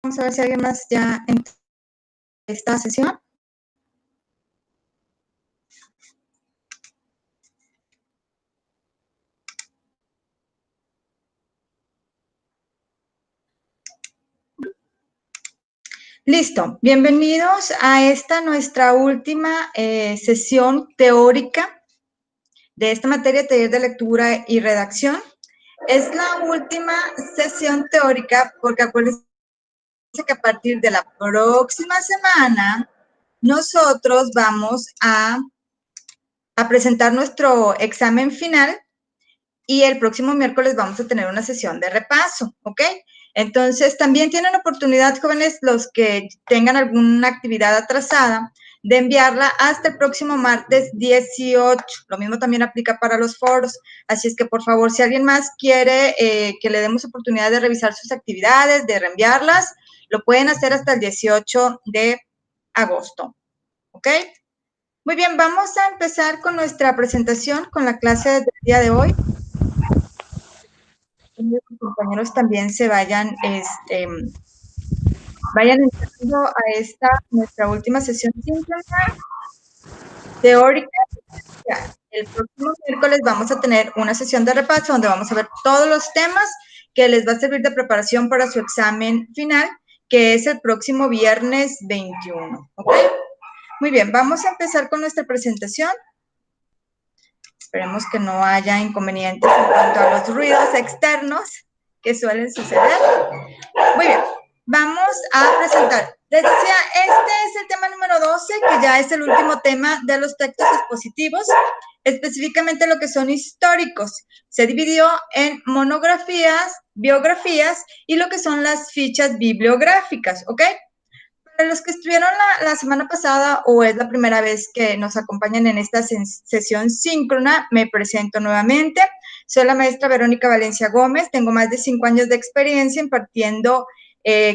Vamos a ver si alguien más ya entra en esta sesión. Listo, bienvenidos a esta nuestra última sesión teórica de esta materia de taller de lectura y redacción. Es la última sesión teórica porque acuérdense que a partir de la próxima semana nosotros vamos a presentar nuestro examen final y el próximo miércoles vamos a tener una sesión de repaso, ¿ok? Entonces, también tienen oportunidad, jóvenes, los que tengan alguna actividad atrasada, de enviarla hasta el próximo martes 18. Lo mismo también aplica para los foros. Así es que, por favor, si alguien más quiere que le demos oportunidad de revisar sus actividades, de reenviarlas, lo pueden hacer hasta el 18 de agosto, ¿ok? Muy bien, vamos a empezar con nuestra presentación, con la clase del día de hoy. Los compañeros también se vayan entrando a esta nuestra última sesión síncrona teórica. El próximo miércoles vamos a tener una sesión de repaso donde vamos a ver todos los temas que les va a servir de preparación para su examen final, que es el próximo viernes 21, ¿ok? Muy bien, vamos a empezar con nuestra presentación. Esperemos que no haya inconvenientes en cuanto a los ruidos externos que suelen suceder. Muy bien, vamos a presentar. Les decía, este es el tema número 12, que ya es el último tema de los textos expositivos, específicamente lo que son históricos. Se dividió en monografías, biografías y lo que son las fichas bibliográficas, ¿ok? Para los que estuvieron la semana pasada o es la primera vez que nos acompañan en esta sesión síncrona, me presento nuevamente. Soy la maestra Verónica Valencia Gómez, tengo más de 5 años de experiencia impartiendo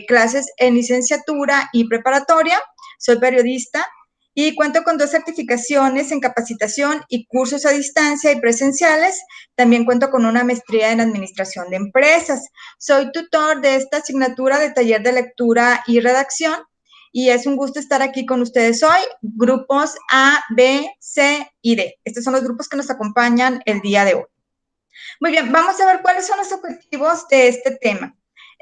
clases en licenciatura y preparatoria. Soy periodista y cuento con 2 certificaciones en capacitación y cursos a distancia y presenciales. También cuento con una maestría en administración de empresas. Soy tutor de esta asignatura de taller de lectura y redacción. Y es un gusto estar aquí con ustedes hoy, grupos A, B, C y D. Estos son los grupos que nos acompañan el día de hoy. Muy bien, vamos a ver cuáles son los objetivos de este tema.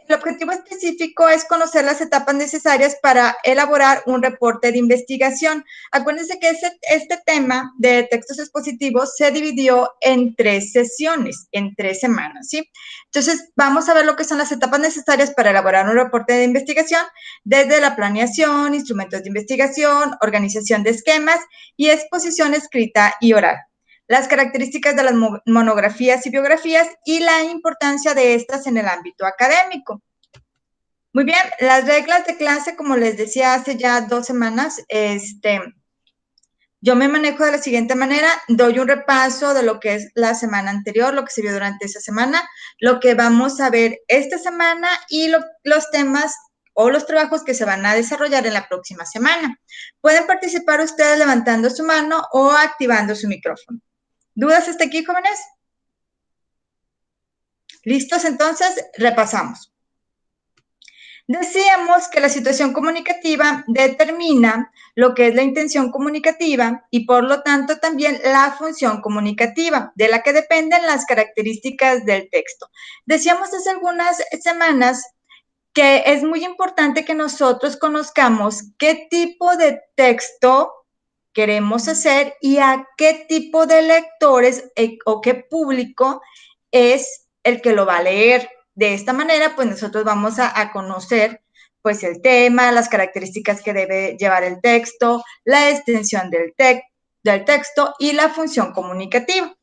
El objetivo específico es conocer las etapas necesarias para elaborar un reporte de investigación. Acuérdense que este tema de textos expositivos se dividió en 3 sesiones, en 3 semanas, ¿sí? Entonces, vamos a ver lo que son las etapas necesarias para elaborar un reporte de investigación, desde la planeación, instrumentos de investigación, organización de esquemas y exposición escrita y oral. Las características de las monografías y biografías y la importancia de estas en el ámbito académico. Muy bien, las reglas de clase, como les decía hace ya 2 semanas, yo me manejo de la siguiente manera, doy un repaso de lo que es la semana anterior, lo que se vio durante esa semana, lo que vamos a ver esta semana y los temas o los trabajos que se van a desarrollar en la próxima semana. Pueden participar ustedes levantando su mano o activando su micrófono. ¿Dudas hasta aquí, jóvenes? ¿Listos? Entonces, repasamos. Decíamos que la situación comunicativa determina lo que es la intención comunicativa y por lo tanto también la función comunicativa, de la que dependen las características del texto. Decíamos hace algunas semanas que es muy importante que nosotros conozcamos qué tipo de texto queremos hacer y a qué tipo de lectores o qué público es el que lo va a leer. De esta manera, pues nosotros vamos a conocer pues el tema, las características que debe llevar el texto, la extensión del texto y la función comunicativa.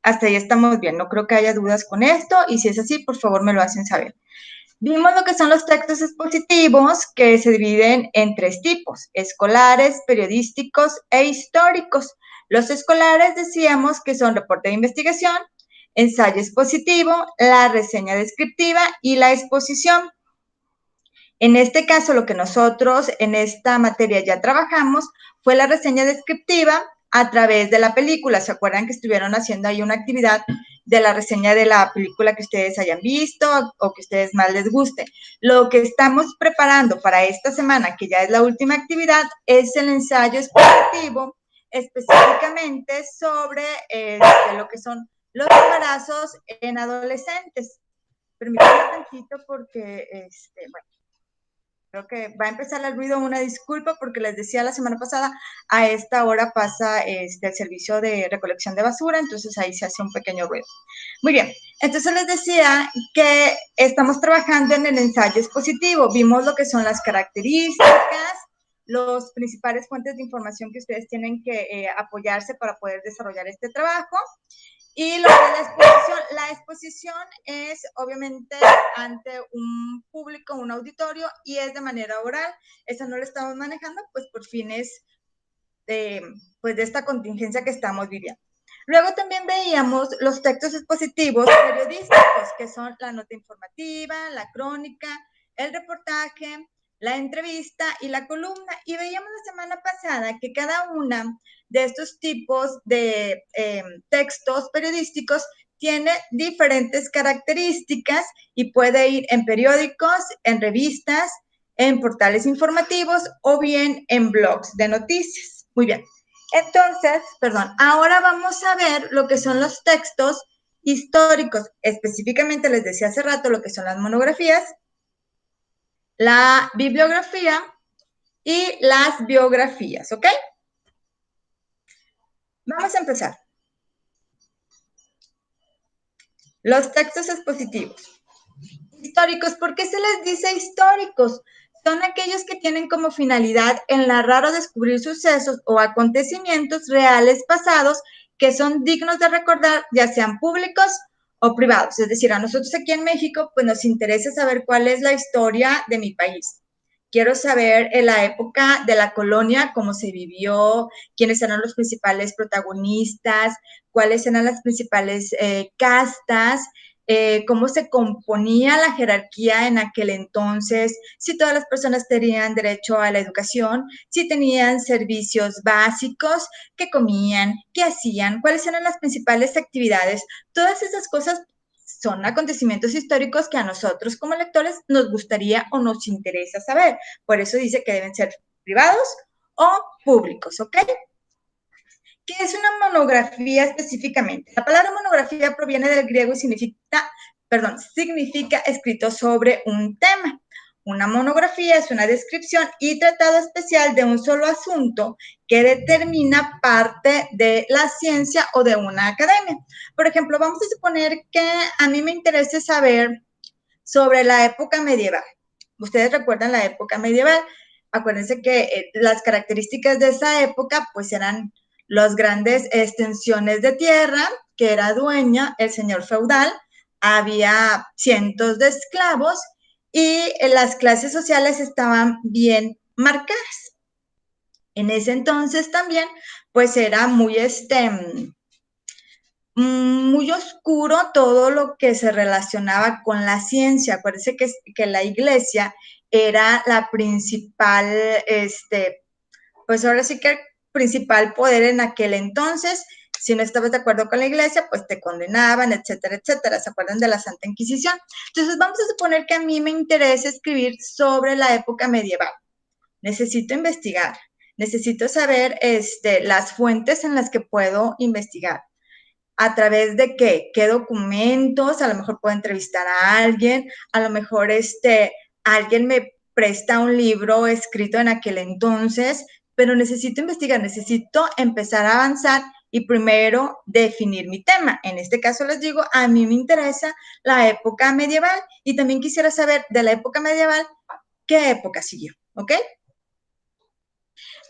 Hasta ahí estamos bien, no creo que haya dudas con esto y si es así, por favor me lo hacen saber. Vimos lo que son los textos expositivos, que se dividen en 3 tipos, escolares, periodísticos e históricos. Los escolares decíamos que son reporte de investigación, ensayo expositivo, la reseña descriptiva y la exposición. En este caso, lo que nosotros en esta materia ya trabajamos fue la reseña descriptiva a través de la película. ¿Se acuerdan que estuvieron haciendo ahí una actividad de la reseña de la película que ustedes hayan visto o que a ustedes más les guste. Lo que estamos preparando para esta semana, que ya es la última actividad, es el ensayo expositivo, específicamente sobre lo que son los embarazos en adolescentes. Permítanme un tantito porque, bueno, creo que va a empezar el ruido, una disculpa porque les decía la semana pasada, a esta hora pasa el servicio de recolección de basura, entonces ahí se hace un pequeño ruido. Muy bien, entonces les decía que estamos trabajando en el ensayo expositivo, vimos lo que son las características, los principales fuentes de información que ustedes tienen que apoyarse para poder desarrollar este trabajo. Y lo que la exposición es obviamente ante un público, un auditorio, y es de manera oral. Esa no la estamos manejando, pues por fines pues, de esta contingencia que estamos viviendo. Luego también veíamos los textos expositivos periodísticos, que son la nota informativa, la crónica, el reportaje, la entrevista y la columna. Y veíamos la semana pasada que cada una de estos tipos de textos periodísticos tiene diferentes características y puede ir en periódicos, en revistas, en portales informativos o bien en blogs de noticias. Muy bien. Entonces, ahora vamos a ver lo que son los textos históricos. Específicamente les decía hace rato lo que son las monografías, la bibliografía y las biografías, ¿ok? Vamos a empezar. Los textos expositivos. Históricos, ¿por qué se les dice históricos? Son aquellos que tienen como finalidad el narrar o descubrir sucesos o acontecimientos reales pasados que son dignos de recordar, ya sean públicos o privados. Es decir, a nosotros aquí en México, pues nos interesa saber cuál es la historia de mi país. Quiero saber en la época de la colonia, cómo se vivió, quiénes eran los principales protagonistas, cuáles eran las principales castas, cómo se componía la jerarquía en aquel entonces, si todas las personas tenían derecho a la educación, si tenían servicios básicos, qué comían, qué hacían, cuáles eran las principales actividades. Todas esas cosas son acontecimientos históricos que a nosotros como lectores nos gustaría o nos interesa saber. Por eso dice que deben ser privados o públicos, ¿ok? ¿Qué es una monografía específicamente? La palabra monografía proviene del griego y significa escrito sobre un tema. Una monografía es una descripción y tratado especial de un solo asunto que determina parte de la ciencia o de una academia. Por ejemplo, vamos a suponer que a mí me interesa saber sobre la época medieval. Ustedes recuerdan la época medieval. Acuérdense que las características de esa época pues eran las grandes extensiones de tierra que era dueña el señor feudal, había cientos de esclavos y las clases sociales estaban bien marcadas. En ese entonces también pues era muy muy oscuro todo lo que se relacionaba con la ciencia. Acuérdense que la iglesia era la principal, pues ahora sí que el principal poder en aquel entonces. Si no estabas de acuerdo con la iglesia, pues te condenaban, etcétera, etcétera. ¿Se acuerdan de la Santa Inquisición? Entonces vamos a suponer que a mí me interesa escribir sobre la época medieval. Necesito investigar, necesito saber las fuentes en las que puedo investigar. ¿A través de qué? ¿Qué documentos? A lo mejor puedo entrevistar a alguien, a lo mejor alguien me presta un libro escrito en aquel entonces, pero necesito investigar, necesito empezar a avanzar y primero definir mi tema. En este caso les digo, a mí me interesa la época medieval y también quisiera saber de la época medieval qué época siguió, ¿ok?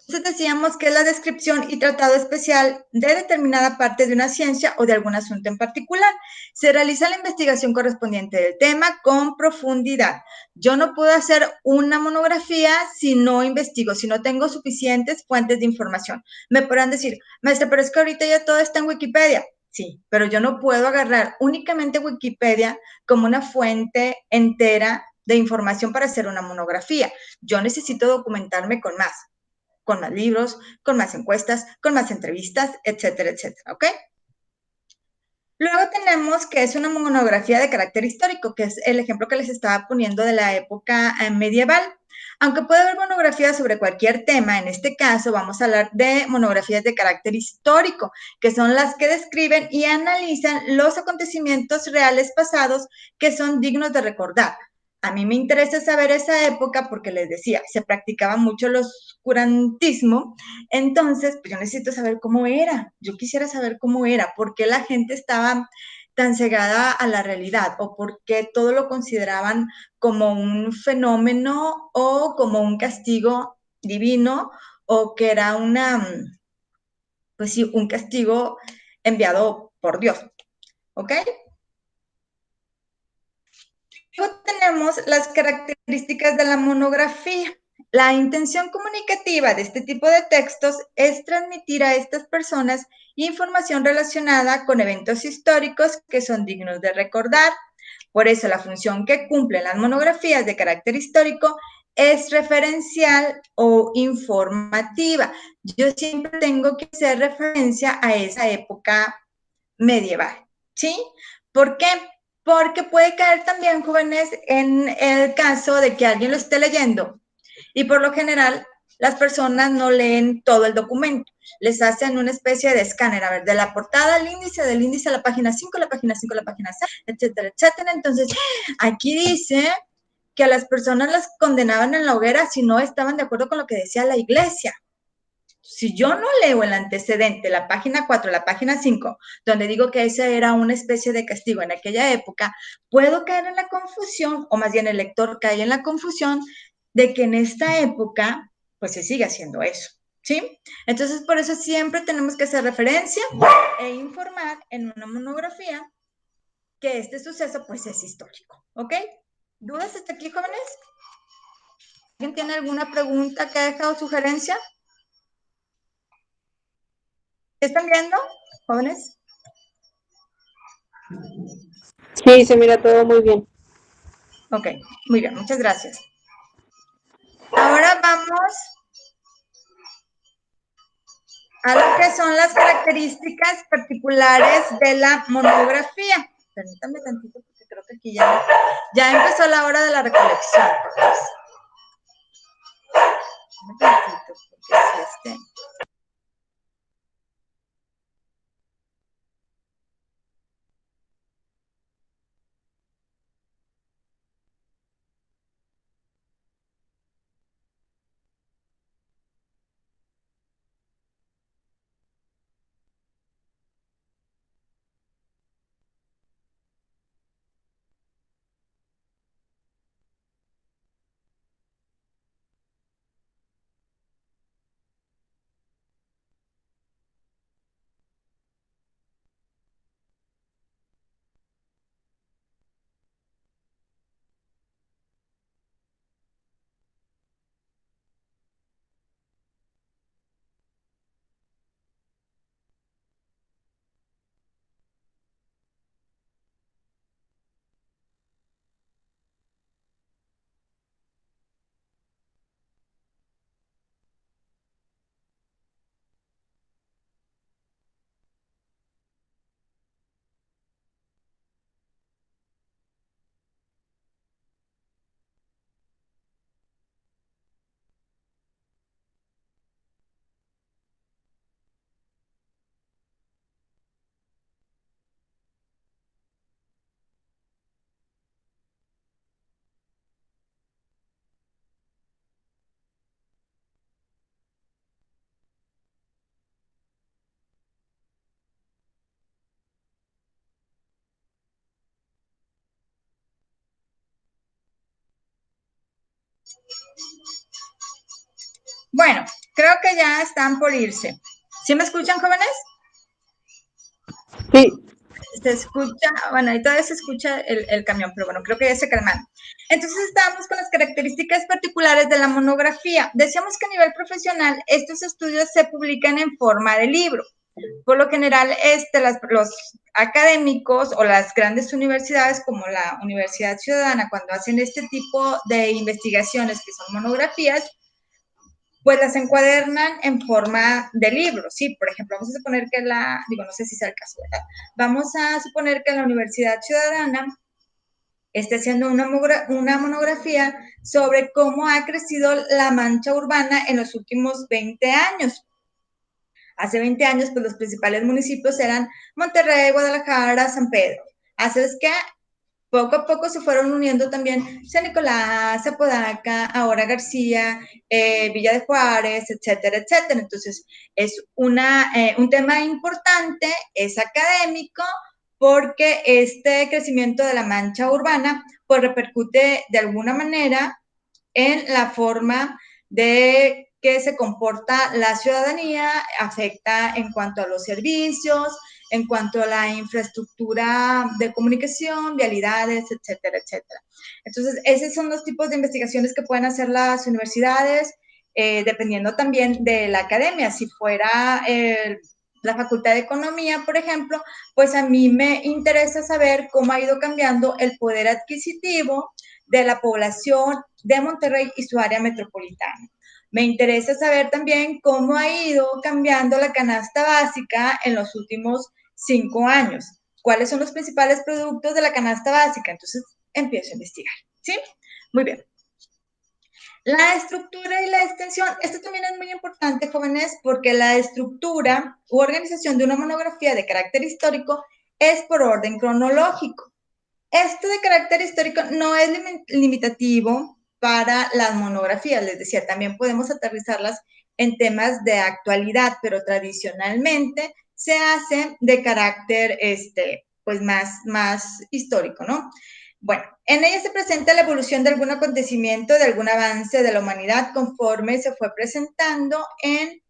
Entonces decíamos que es la descripción y tratado especial de determinada parte de una ciencia o de algún asunto en particular. Se realiza la investigación correspondiente del tema con profundidad. Yo no puedo hacer una monografía si no investigo, si no tengo suficientes fuentes de información. Me podrán decir, maestra, pero es que ahorita ya todo está en Wikipedia. Sí, pero yo no puedo agarrar únicamente Wikipedia como una fuente entera de información para hacer una monografía. Yo necesito documentarme con más libros, con más encuestas, con más entrevistas, etcétera, etcétera, ¿ok? Luego tenemos que es una monografía de carácter histórico, que es el ejemplo que les estaba poniendo de la época medieval. Aunque puede haber monografías sobre cualquier tema, en este caso vamos a hablar de monografías de carácter histórico, que son las que describen y analizan los acontecimientos reales pasados que son dignos de recordar. A mí me interesa saber esa época porque les decía, se practicaba mucho el oscurantismo, entonces pues yo necesito saber cómo era, yo quisiera saber cómo era, por qué la gente estaba tan cegada a la realidad o por qué todo lo consideraban como un fenómeno o como un castigo divino o que era pues sí, un castigo enviado por Dios, ¿ok? Luego tenemos las características de la monografía. La intención comunicativa de este tipo de textos es transmitir a estas personas información relacionada con eventos históricos que son dignos de recordar. Por eso la función que cumplen las monografías de carácter histórico es referencial o informativa. Yo siempre tengo que hacer referencia a esa época medieval, ¿sí? ¿Por qué? Porque puede caer también, jóvenes, en el caso de que alguien lo esté leyendo y por lo general las personas no leen todo el documento, les hacen una especie de escáner, a ver, de la portada al índice, del índice a la página 5, la página 5, la página 6, etcétera, etcétera. Entonces, aquí dice que a las personas las condenaban en la hoguera si no estaban de acuerdo con lo que decía la iglesia. Si yo no leo el antecedente, la página 4, la página 5, donde digo que ese era una especie de castigo en aquella época, puedo caer en la confusión, o más bien el lector cae en la confusión de que en esta época, pues se sigue haciendo eso, ¿sí? Entonces, por eso siempre tenemos que hacer referencia e informar en una monografía que este suceso, pues, es histórico, ¿ok? ¿Dudas hasta aquí, jóvenes? ¿Alguien tiene alguna pregunta que ha dejado sugerencia? ¿Qué están viendo, jóvenes? Sí, se mira todo muy bien. Ok, muy bien, muchas gracias. Ahora vamos a lo que son las características particulares de la monografía. Permítanme tantito porque creo que aquí ya empezó la hora de la recolección. Un tantito, porque si Bueno, creo que ya están por irse. ¿Sí me escuchan, jóvenes? Sí, Se escucha, bueno, ahí todavía se escucha el camión, pero bueno, creo que ya se calman. Entonces estamos con las características particulares de la monografía. Decíamos que a nivel profesional estos estudios se publican en forma de libro. Por lo general, los académicos o las grandes universidades como la Universidad Ciudadana, cuando hacen este tipo de investigaciones que son monografías, pues las encuadernan en forma de libro, ¿sí? Por ejemplo, vamos a suponer que no sé si sea el caso, ¿verdad? Vamos a suponer que la Universidad Ciudadana esté haciendo una monografía sobre cómo ha crecido la mancha urbana en los últimos 20 años. Hace 20 años, pues los principales municipios eran Monterrey, Guadalajara, San Pedro. Hace que poco a poco se fueron uniendo también San Nicolás, Apodaca, ahora García, Villa de Juárez, etcétera, etcétera. Entonces, es un tema importante, es académico, porque este crecimiento de la mancha urbana, pues repercute de alguna manera en la forma de que se comporta la ciudadanía, afecta en cuanto a los servicios, en cuanto a la infraestructura de comunicación, vialidades, etcétera, etcétera. Entonces, esos son los tipos de investigaciones que pueden hacer las universidades, dependiendo también de la academia. Si fuera la Facultad de Economía, por ejemplo, pues a mí me interesa saber cómo ha ido cambiando el poder adquisitivo de la población de Monterrey y su área metropolitana. Me interesa saber también cómo ha ido cambiando la canasta básica en los últimos 5 años. ¿Cuáles son los principales productos de la canasta básica? Entonces, empiezo a investigar. ¿Sí? Muy bien. La estructura y la extensión, esto también es muy importante, jóvenes, porque la estructura u organización de una monografía de carácter histórico es por orden cronológico. Esto de carácter histórico no es limitativo para las monografías, les decía, también podemos aterrizarlas en temas de actualidad, pero tradicionalmente se hace de carácter, pues más histórico, ¿no? Bueno, en ella se presenta la evolución de algún acontecimiento, de algún avance de la humanidad conforme se fue presentando en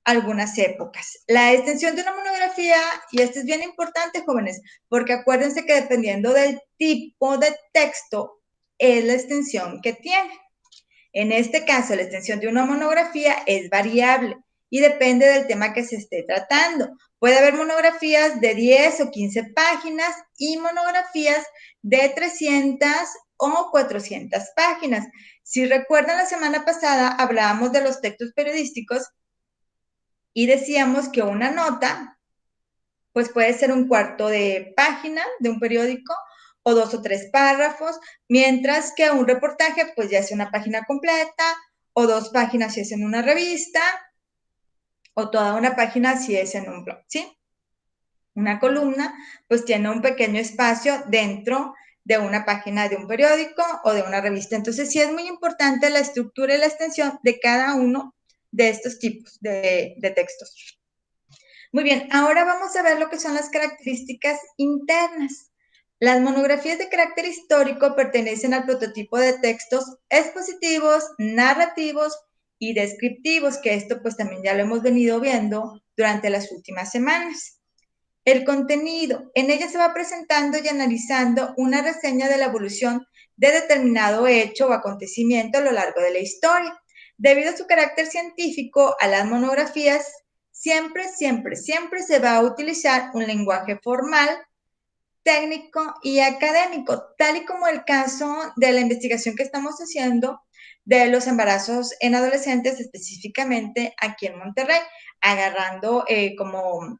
algunas épocas. La extensión de una monografía, y esto es bien importante, jóvenes, porque acuérdense que dependiendo del tipo de texto, es la extensión que tiene. En este caso, la extensión de una monografía es variable y depende del tema que se esté tratando. Puede haber monografías de 10 o 15 páginas y monografías de 300 o 400 páginas. Si recuerdan, la semana pasada hablábamos de los textos periodísticos y decíamos que una nota, pues puede ser un cuarto de página de un periódico o 2 o 3 párrafos, mientras que un reportaje, pues ya es una página completa o 2 páginas si es en una revista o toda una página si es en un blog, ¿sí? Una columna, pues tiene un pequeño espacio dentro de una página de un periódico o de una revista. Entonces, sí es muy importante la estructura y la extensión de cada uno de estos tipos de textos. Muy bien, ahora vamos a ver lo que son las características internas. Las monografías de carácter histórico pertenecen al prototipo de textos expositivos, narrativos y descriptivos, que esto pues también ya lo hemos venido viendo durante las últimas semanas. El contenido, en ella se va presentando y analizando una reseña de la evolución de determinado hecho o acontecimiento a lo largo de la historia. Debido a su carácter científico, a las monografías siempre se va a utilizar un lenguaje formal, técnico y académico, tal y como el caso de la investigación que estamos haciendo de los embarazos en adolescentes, específicamente aquí en Monterrey, agarrando como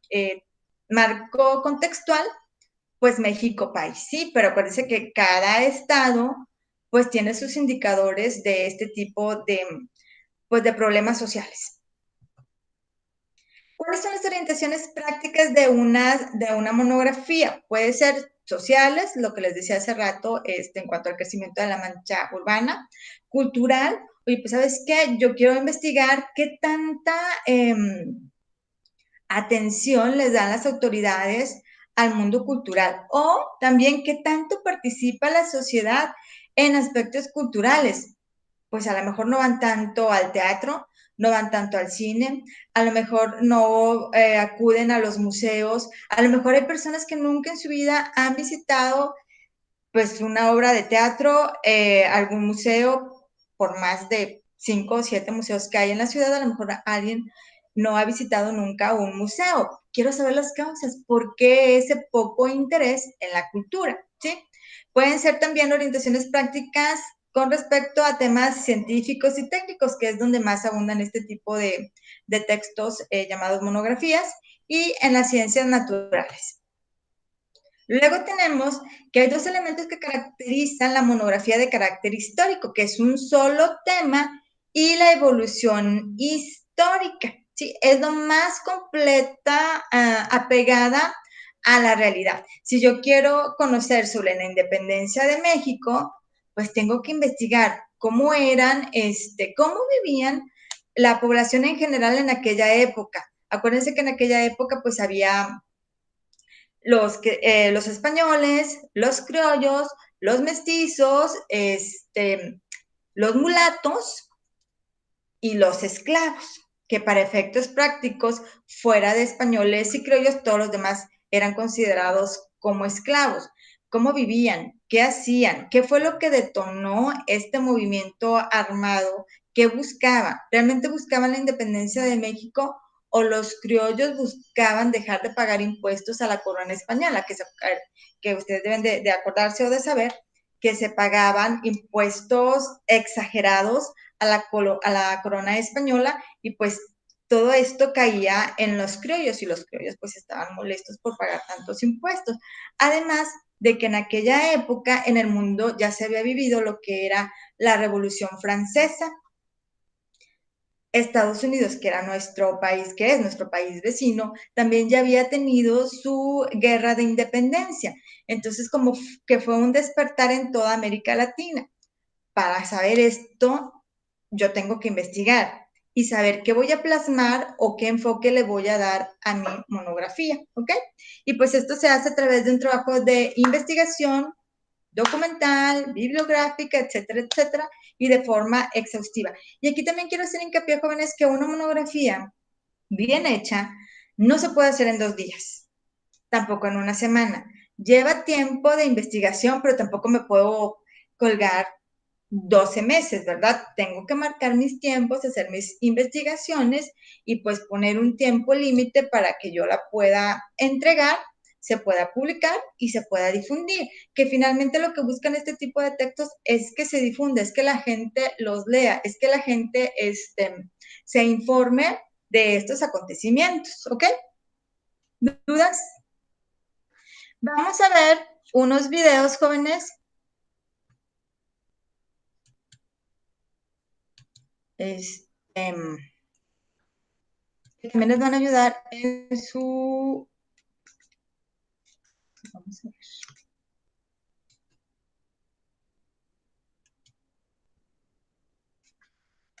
marco contextual, pues México país, sí, pero acuérdense que cada estado pues tiene sus indicadores de este tipo pues, de problemas sociales. ¿Cuáles son las orientaciones prácticas de una monografía? Puede ser sociales, lo que les decía hace rato, en cuanto al crecimiento de la mancha urbana, cultural. Oye, pues, ¿sabes qué? Yo quiero investigar qué tanta atención les dan las autoridades al mundo cultural o también qué tanto participa la sociedad en aspectos culturales. Pues a lo mejor no van tanto al teatro, no van tanto al cine, a lo mejor no acuden a los museos, a lo mejor hay personas que nunca en su vida han visitado pues una obra de teatro, algún museo, por más de 5 o 7 museos que hay en la ciudad, a lo mejor alguien no ha visitado nunca un museo. Quiero saber las causas, ¿por qué ese poco interés en la cultura? ¿Sí? Pueden ser también orientaciones prácticas con respecto a temas científicos y técnicos, que es donde más abundan este tipo de textos llamados monografías, y en las ciencias naturales. Luego tenemos que hay dos elementos que caracterizan la monografía de carácter histórico, que es un solo tema y la evolución histórica. ¿Sí? Es lo más completa, apegada a la realidad. Si yo quiero conocer sobre la independencia de México, pues tengo que investigar cómo eran, cómo vivían la población en general en aquella época. Acuérdense que en aquella época pues había los españoles, los criollos, los mestizos, los mulatos y los esclavos, que para efectos prácticos, fuera de españoles y criollos, todos los demás eran considerados como esclavos. ¿Cómo vivían? ¿Qué hacían? ¿Qué fue lo que detonó este movimiento armado? ¿Qué buscaban? ¿Realmente buscaban la independencia de México o los criollos buscaban dejar de pagar impuestos a la corona española? Que ustedes deben de acordarse o de saber que se pagaban impuestos exagerados a la corona española, y pues todo esto caía en los criollos, y los criollos pues estaban molestos por pagar tantos impuestos. Además de que en aquella época en el mundo ya se había vivido lo que era la Revolución Francesa. Estados Unidos, que era nuestro país, que es nuestro país vecino, también ya había tenido su guerra de independencia. Entonces, como que fue un despertar en toda América Latina. Para saber esto, yo tengo que investigar y saber qué voy a plasmar o qué enfoque le voy a dar a mi monografía, ¿ok? Y pues esto se hace a través de un trabajo de investigación documental, bibliográfica, etcétera, etcétera, y de forma exhaustiva. Y aquí también quiero hacer hincapié, jóvenes, que una monografía bien hecha no se puede hacer en 2 días, tampoco en una semana. Lleva tiempo de investigación, pero tampoco me puedo colgar 12 meses, ¿verdad? Tengo que marcar mis tiempos, hacer mis investigaciones y pues poner un tiempo límite para que yo la pueda entregar, se pueda publicar y se pueda difundir. Que finalmente lo que buscan este tipo de textos es que se difunda, es que la gente los lea, es que la gente se informe de estos acontecimientos, ¿ok? ¿Dudas? Vamos a ver unos videos, jóvenes. Que también les van a ayudar en su... Vamos a ver.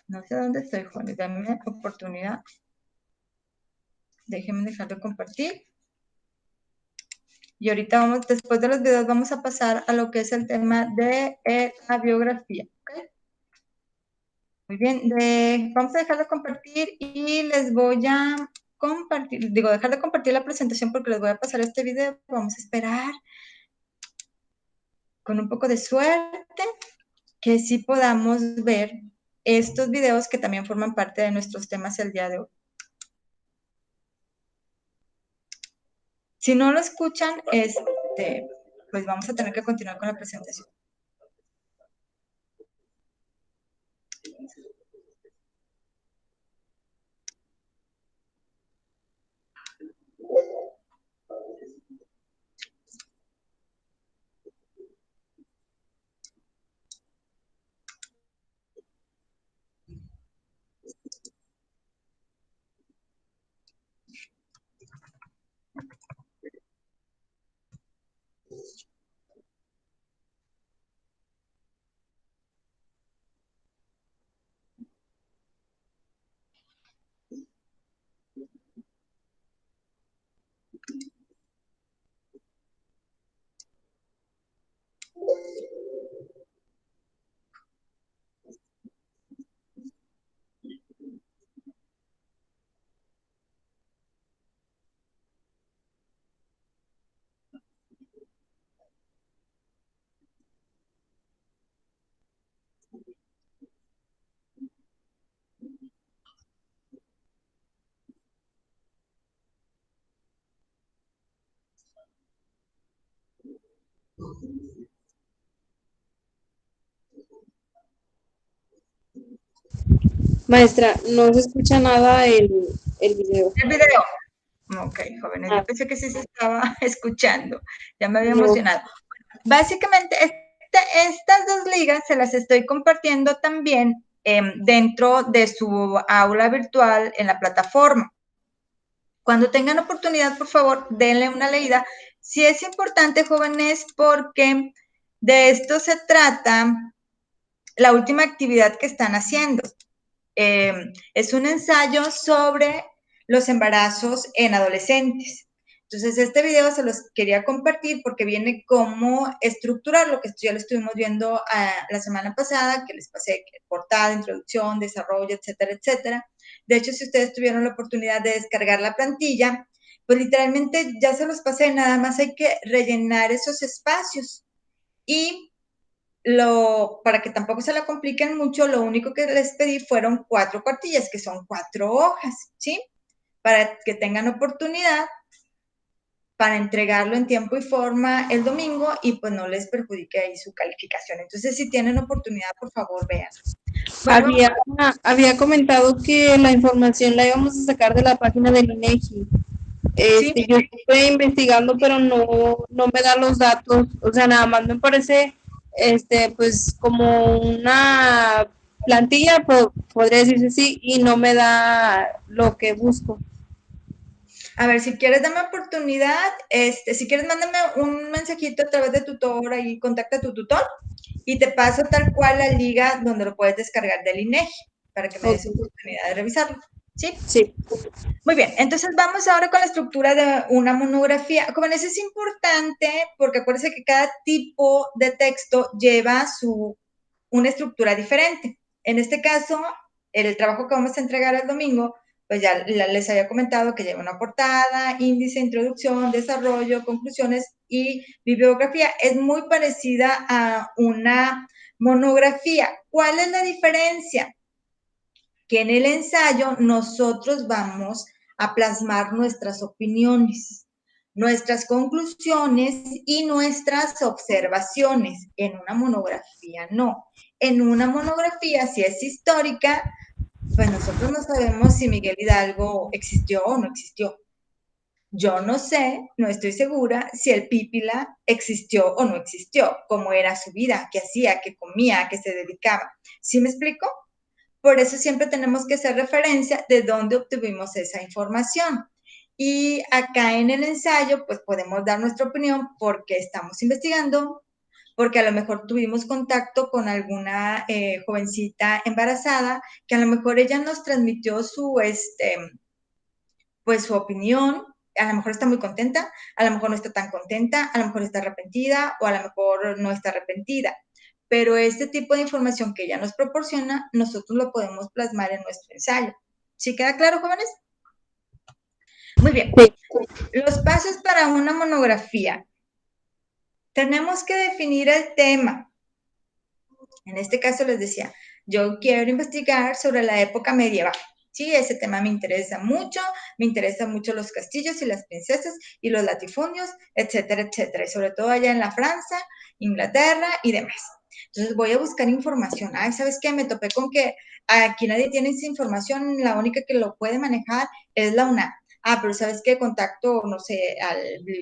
No sé dónde estoy, jóvenes. Dame oportunidad. Déjenme dejar de compartir. Y ahorita vamos, después de los videos, vamos a pasar a lo que es el tema de la biografía. ¿Okay? Muy bien. Vamos a dejar de compartir y les voy a compartir, dejar de compartir la presentación porque les voy a pasar este video. Vamos a esperar con un poco de suerte que sí podamos ver estos videos que también forman parte de nuestros temas el día de hoy. Si no lo escuchan, pues vamos a tener que continuar con la presentación. Maestra, no se escucha nada el video. El video. Ok, jóvenes, Ah, yo pensé que sí se estaba escuchando. Ya me había no. emocionado. Básicamente, estas dos ligas se las estoy compartiendo también dentro de su aula virtual en la plataforma. Cuando tengan oportunidad, por favor, denle una leída. Sí es importante, jóvenes, porque de esto se trata la última actividad que están haciendo. Es un ensayo sobre los embarazos en adolescentes. Entonces, este video se los quería compartir porque viene cómo estructurar lo que ya lo estuvimos viendo la semana pasada, que les pasé portada, introducción, desarrollo, etcétera, etcétera. De hecho, si ustedes tuvieron la oportunidad de descargar la plantilla, pues literalmente ya se los pasé, nada más hay que rellenar esos espacios. Y para que tampoco se la compliquen mucho, lo único que les pedí fueron 4 cuartillas, que son 4 hojas, ¿sí? Para que tengan oportunidad para entregarlo en tiempo y forma el domingo y pues no les perjudique ahí su calificación. Entonces, si tienen oportunidad, por favor, vean. Bueno, Había comentado que la información la íbamos a sacar de la página del INEGI. sí, Yo estuve investigando, pero no me da los datos. O sea, nada más me parece, pues como una plantilla, podría decirse así, y no me da lo que busco. a ver, si quieres, dame oportunidad, si quieres, mándame un mensajito a través de tutor, ahí contacta a tu tutor y te paso tal cual la liga donde lo puedes descargar del INEGI para que me Ok, des oportunidad de revisarlo, ¿sí? sí. Muy bien, entonces vamos ahora con la estructura de una monografía. Jóvenes, es importante porque acuérdense que cada tipo de texto lleva una estructura diferente. En este caso, el trabajo que vamos a entregar el domingo, pues ya les había comentado que lleva una portada, índice, introducción, desarrollo, conclusiones y bibliografía. Es muy parecida a una monografía. ¿Cuál es la diferencia? Que en el ensayo nosotros vamos a plasmar nuestras opiniones, nuestras conclusiones y nuestras observaciones. En una monografía no. En una monografía, si es histórica, pues nosotros no sabemos si Miguel Hidalgo existió o no existió. Yo no sé, no estoy segura si el Pípila existió o no existió, cómo era su vida, qué hacía, qué comía, a qué se dedicaba. ¿Sí me explico? Por eso siempre tenemos que hacer referencia de dónde obtuvimos esa información. Y acá en el ensayo, pues podemos dar nuestra opinión porque estamos investigando, porque a lo mejor tuvimos contacto con alguna jovencita embarazada, que a lo mejor ella nos transmitió pues su opinión, a lo mejor está muy contenta, a lo mejor no está tan contenta, a lo mejor está arrepentida o a lo mejor no está arrepentida. Pero este tipo de información que ella nos proporciona, nosotros lo podemos plasmar en nuestro ensayo. ¿Sí queda claro, jóvenes? Muy bien. Sí. Los pasos para una monografía. Tenemos que definir el tema. En este caso les decía, yo quiero investigar sobre la época medieval. Sí, ese tema me interesan mucho los castillos y las princesas y los latifundios, etcétera, etcétera. Y sobre todo allá en la Francia, Inglaterra y demás. Entonces voy a buscar información. Ay, ¿sabes qué? Me topé con que aquí nadie tiene esa información, la única que lo puede manejar es la UNAM. Ah, pero ¿sabes qué? Contacto, no sé, al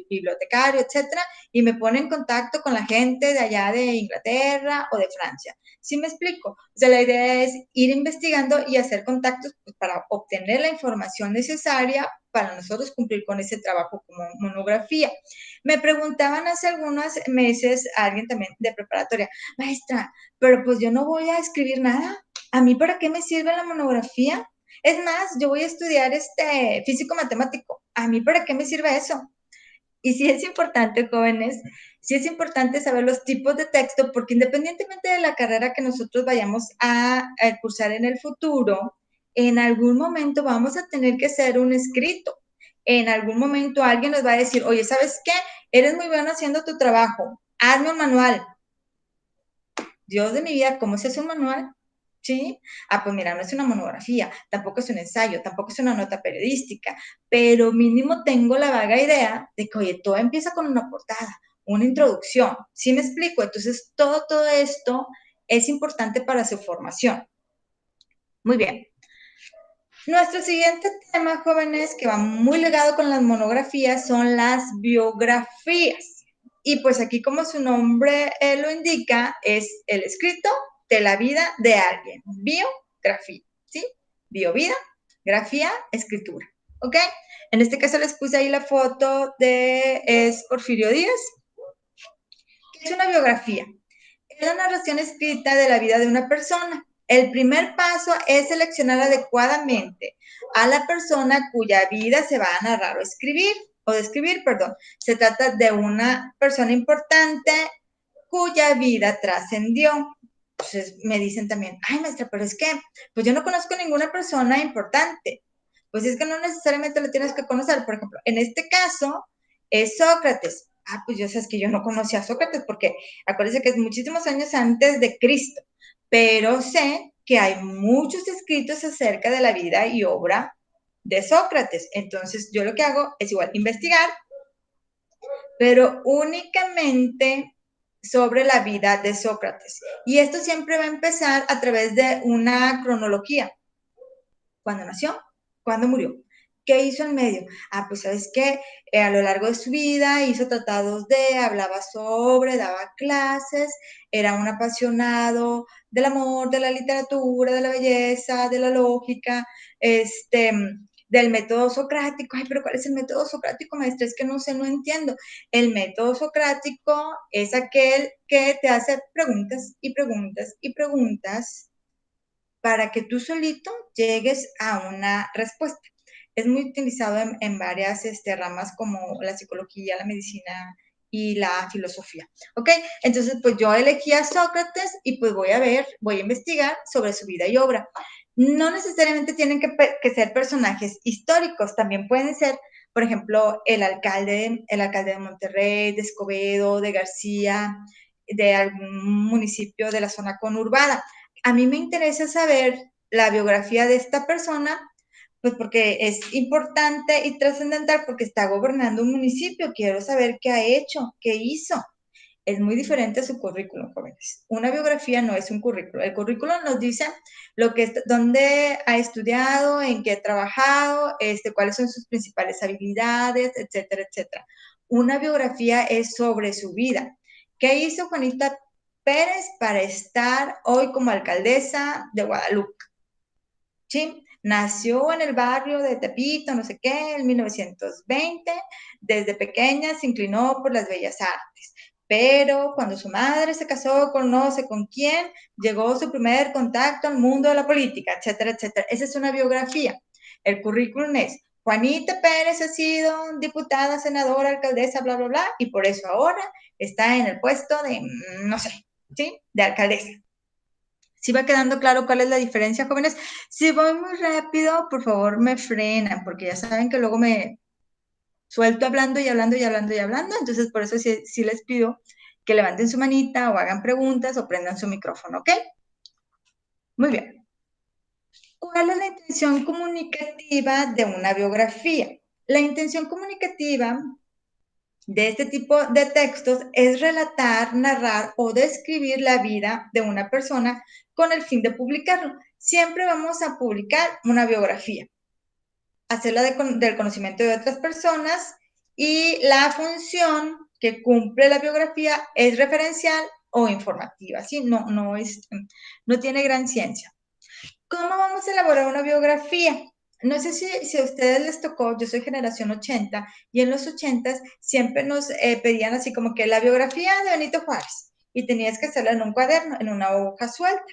bibliotecario, etcétera, y me pone en contacto con la gente de allá de Inglaterra o de Francia. ¿Sí me explico? O sea, la idea es ir investigando y hacer contactos pues, para obtener la información necesaria para nosotros cumplir con ese trabajo como monografía. Me preguntaban hace algunos meses a alguien también de preparatoria, maestra, pero pues yo no voy a escribir nada. ¿A mí para qué me sirve la monografía? Es más, yo voy a estudiar físico matemático. ¿A mí para qué me sirve eso? Y sí es importante, jóvenes, sí es importante saber los tipos de texto, porque independientemente de la carrera que nosotros vayamos a cursar en el futuro, en algún momento vamos a tener que hacer un escrito. En algún momento alguien nos va a decir, oye, ¿sabes qué? Eres muy bueno haciendo tu trabajo, hazme un manual. Dios de mi vida, ¿cómo se hace un manual? ¿Sí? Ah, pues mira, no es una monografía, tampoco es un ensayo, tampoco es una nota periodística, pero mínimo tengo la vaga idea de que, oye, todo empieza con una portada, una introducción, ¿sí me explico? Entonces, todo esto es importante para su formación. Muy bien. Nuestro siguiente tema, jóvenes, que va muy ligado con las monografías, son las biografías. Y pues aquí, como su nombre lo indica, es el escrito de la vida de alguien. Biografía, ¿sí? Biovida, grafía, escritura. ¿Ok? En este caso les puse ahí la foto de Porfirio Díaz. ¿Qué es una biografía? Es la narración escrita de la vida de una persona. El primer paso es seleccionar adecuadamente a la persona cuya vida se va a narrar o describir, perdón. Se trata de una persona importante cuya vida trascendió. Entonces me dicen también, ay maestra, pero es que pues yo no conozco ninguna persona importante. Pues es que no necesariamente lo tienes que conocer. Por ejemplo, en este caso es Sócrates. Ah, pues yo sé que yo no conocía a Sócrates porque acuérdense que es muchísimos años antes de Cristo, pero sé que hay muchos escritos acerca de la vida y obra de Sócrates. Entonces yo lo que hago es igual investigar, pero únicamente sobre la vida de Sócrates. Y esto siempre va a empezar a través de una cronología. ¿Cuándo nació? ¿Cuándo murió? ¿Qué hizo en medio? Ah, pues sabes que a lo largo de su vida hizo tratados hablaba sobre, daba clases, era un apasionado del amor, de la literatura, de la belleza, de la lógica, del método socrático. Ay, pero ¿cuál es el método socrático, maestra? Es que no sé, no entiendo. El método socrático es aquel que te hace preguntas y preguntas y preguntas para que tú solito llegues a una respuesta. Es muy utilizado en varias ramas como la psicología, la medicina y la filosofía. ¿Ok? Entonces, pues yo elegí a Sócrates y pues voy a investigar sobre su vida y obra. No necesariamente tienen que ser personajes históricos, también pueden ser, por ejemplo, el alcalde de Monterrey, de Escobedo, de García, de algún municipio de la zona conurbada. A mí me interesa saber la biografía de esta persona, pues porque es importante y trascendental porque está gobernando un municipio. Quiero saber qué ha hecho, qué hizo. Es muy diferente a su currículum, jóvenes. Una biografía no es un currículum. El currículum nos dice dónde ha estudiado, en qué ha trabajado, cuáles son sus principales habilidades, etcétera, etcétera. Una biografía es sobre su vida. ¿Qué hizo Juanita Pérez para estar hoy como alcaldesa de Guadalupe? ¿Sí? Nació en el barrio de Tepito, no sé qué, en 1920. Desde pequeña se inclinó por las bellas artes. Pero cuando su madre se casó con no sé con quién, llegó su primer contacto al mundo de la política, etcétera, etcétera. Esa es una biografía. El currículum es: Juanita Pérez ha sido diputada, senadora, alcaldesa, bla, bla, bla, y por eso ahora está en el puesto de, no sé, ¿sí? De alcaldesa. ¿Sí va quedando claro cuál es la diferencia, jóvenes? Si voy muy rápido, por favor me frenan, porque ya saben que luego me suelto hablando y hablando y hablando y hablando. Entonces, por eso sí les pido que levanten su manita o hagan preguntas o prendan su micrófono, ¿ok? Muy bien. ¿Cuál es la intención comunicativa de una biografía? La intención comunicativa de este tipo de textos es relatar, narrar o describir la vida de una persona con el fin de publicarlo. Siempre vamos a publicar una biografía, hacerla del conocimiento de otras personas, y la función que cumple la biografía es referencial o informativa, ¿sí? No tiene gran ciencia. ¿Cómo vamos a elaborar una biografía? No sé si a ustedes les tocó, yo soy generación 80, y en los 80 siempre nos pedían así como que la biografía de Benito Juárez, y tenías que hacerla en un cuaderno, en una hoja suelta,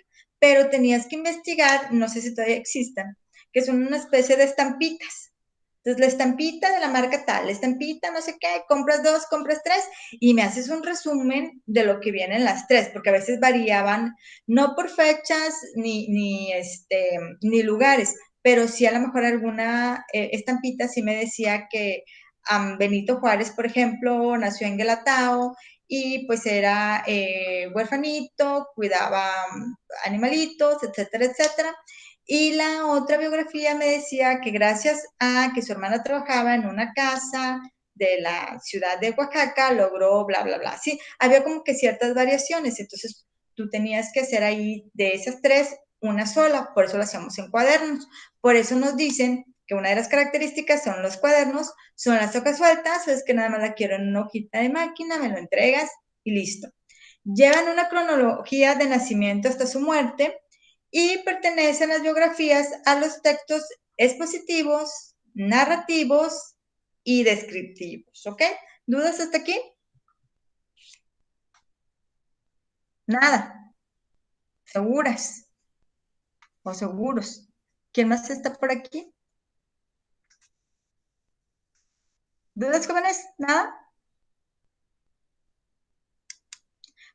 pero tenías que investigar, no sé si todavía existan, que son una especie de estampitas. Entonces, la estampita de la marca tal, la estampita no sé qué, compras 2, compras 3, y me haces un resumen de lo que vienen las 3, porque a veces variaban, no por fechas ni lugares, pero sí a lo mejor alguna estampita sí me decía que Benito Juárez, por ejemplo, nació en Guelatao y pues era huerfanito, cuidaba animalitos, etcétera, etcétera. Y la otra biografía me decía que gracias a que su hermana trabajaba en una casa de la ciudad de Oaxaca, logró bla, bla, bla. Sí, había como que ciertas variaciones, entonces tú tenías que hacer ahí de esas 3, una sola, por eso lo hacemos en cuadernos. Por eso nos dicen que una de las características son los cuadernos, son las hojas sueltas, o es que nada más la quiero en una hojita de máquina, me lo entregas y listo. Llevan una cronología de nacimiento hasta su muerte y pertenecen las biografías a los textos expositivos, narrativos y descriptivos, ¿ok? ¿Dudas hasta aquí? Nada. ¿Seguras? ¿O seguros? ¿Quién más está por aquí? ¿Dudas, jóvenes? ¿Nada?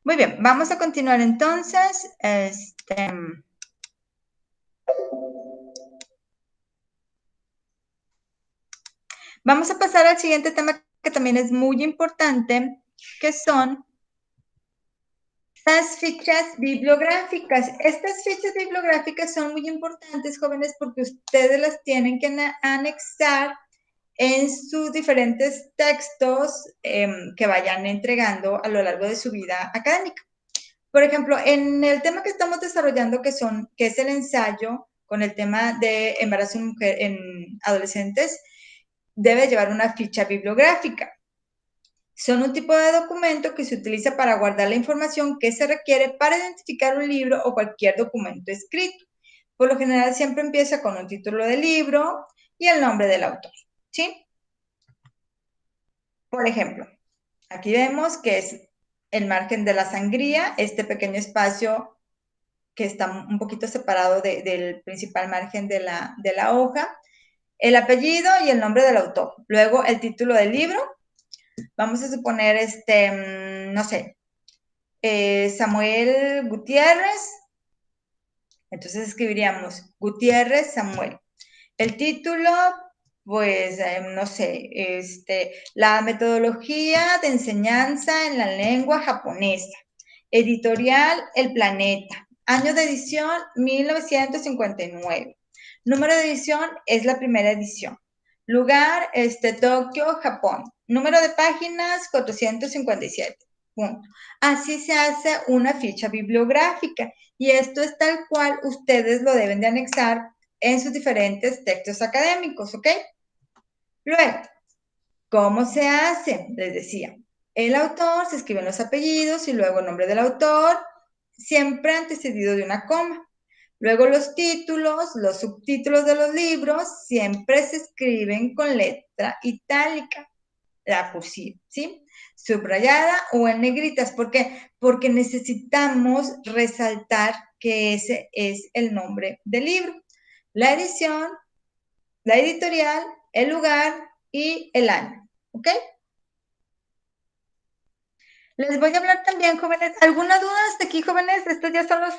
Muy bien, vamos a continuar entonces. Vamos a pasar al siguiente tema que también es muy importante, que son las fichas bibliográficas. Estas fichas bibliográficas son muy importantes, jóvenes, porque ustedes las tienen que anexar en sus diferentes textos que vayan entregando a lo largo de su vida académica. Por ejemplo, en el tema que estamos desarrollando, que es el ensayo con el tema de embarazo en adolescentes, debe llevar una ficha bibliográfica. Son un tipo de documento que se utiliza para guardar la información que se requiere para identificar un libro o cualquier documento escrito. Por lo general siempre empieza con un título del libro y el nombre del autor, ¿sí? Por ejemplo, aquí vemos que es el margen de la sangría, este pequeño espacio que está un poquito separado del principal margen de la hoja, el apellido y el nombre del autor. Luego el título del libro. Vamos a suponer, no sé, Samuel Gutiérrez. Entonces escribiríamos Gutiérrez Samuel. El título, pues, no sé, la metodología de enseñanza en la lengua japonesa. Editorial El Planeta. Año de edición 1959. Número de edición es la primera edición. Lugar, Tokio, Japón. Número de páginas 457. Punto. Así se hace una ficha bibliográfica y esto es tal cual ustedes lo deben de anexar en sus diferentes textos académicos, ¿ok? Luego, ¿cómo se hace? Les decía, el autor, se escriben los apellidos y luego el nombre del autor, siempre antecedido de una coma. Luego los títulos, los subtítulos de los libros, siempre se escriben con letra itálica, la cursiva, ¿sí? Subrayada o en negritas. ¿Por qué? Porque necesitamos resaltar que ese es el nombre del libro. La edición, la editorial, el lugar y el año, ¿ok? Les voy a hablar también, jóvenes. ¿Alguna duda hasta aquí, jóvenes? Estos ya son los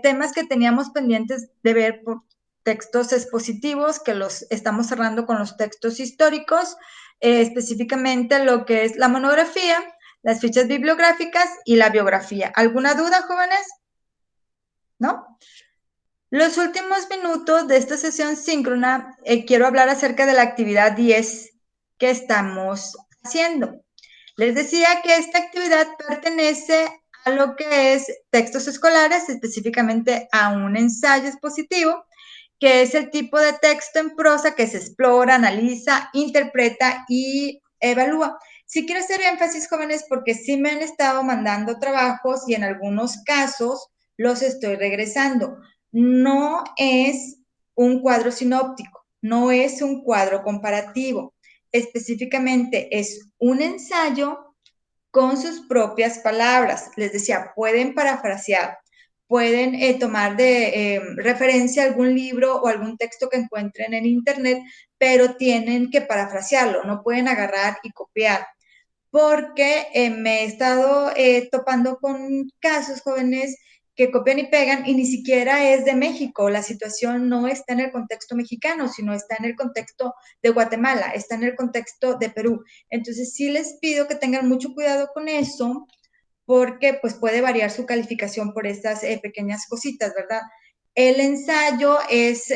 temas que teníamos pendientes de ver por textos expositivos, que los estamos cerrando con los textos históricos, específicamente lo que es la monografía, las fichas bibliográficas y la biografía. ¿Alguna duda, jóvenes? ¿No? Los últimos minutos de esta sesión síncrona, quiero hablar acerca de la actividad 10 que estamos haciendo. Les decía que esta actividad pertenece a lo que es textos escolares, específicamente a un ensayo expositivo, que es el tipo de texto en prosa que se explora, analiza, interpreta y evalúa. Sí quiero hacer énfasis, jóvenes, porque sí me han estado mandando trabajos y en algunos casos los estoy regresando. No es un cuadro sinóptico, no es un cuadro comparativo. Específicamente es un ensayo con sus propias palabras. Les decía, pueden parafrasear, pueden tomar de referencia algún libro o algún texto que encuentren en internet, pero tienen que parafrasearlo, no pueden agarrar y copiar. Porque me he estado topando con casos, jóvenes, que copian y pegan y ni siquiera es de México. La situación no está en el contexto mexicano, sino está en el contexto de Guatemala, está en el contexto de Perú. Entonces sí les pido que tengan mucho cuidado con eso, porque pues puede variar su calificación por estas pequeñas cositas, ¿verdad? El ensayo es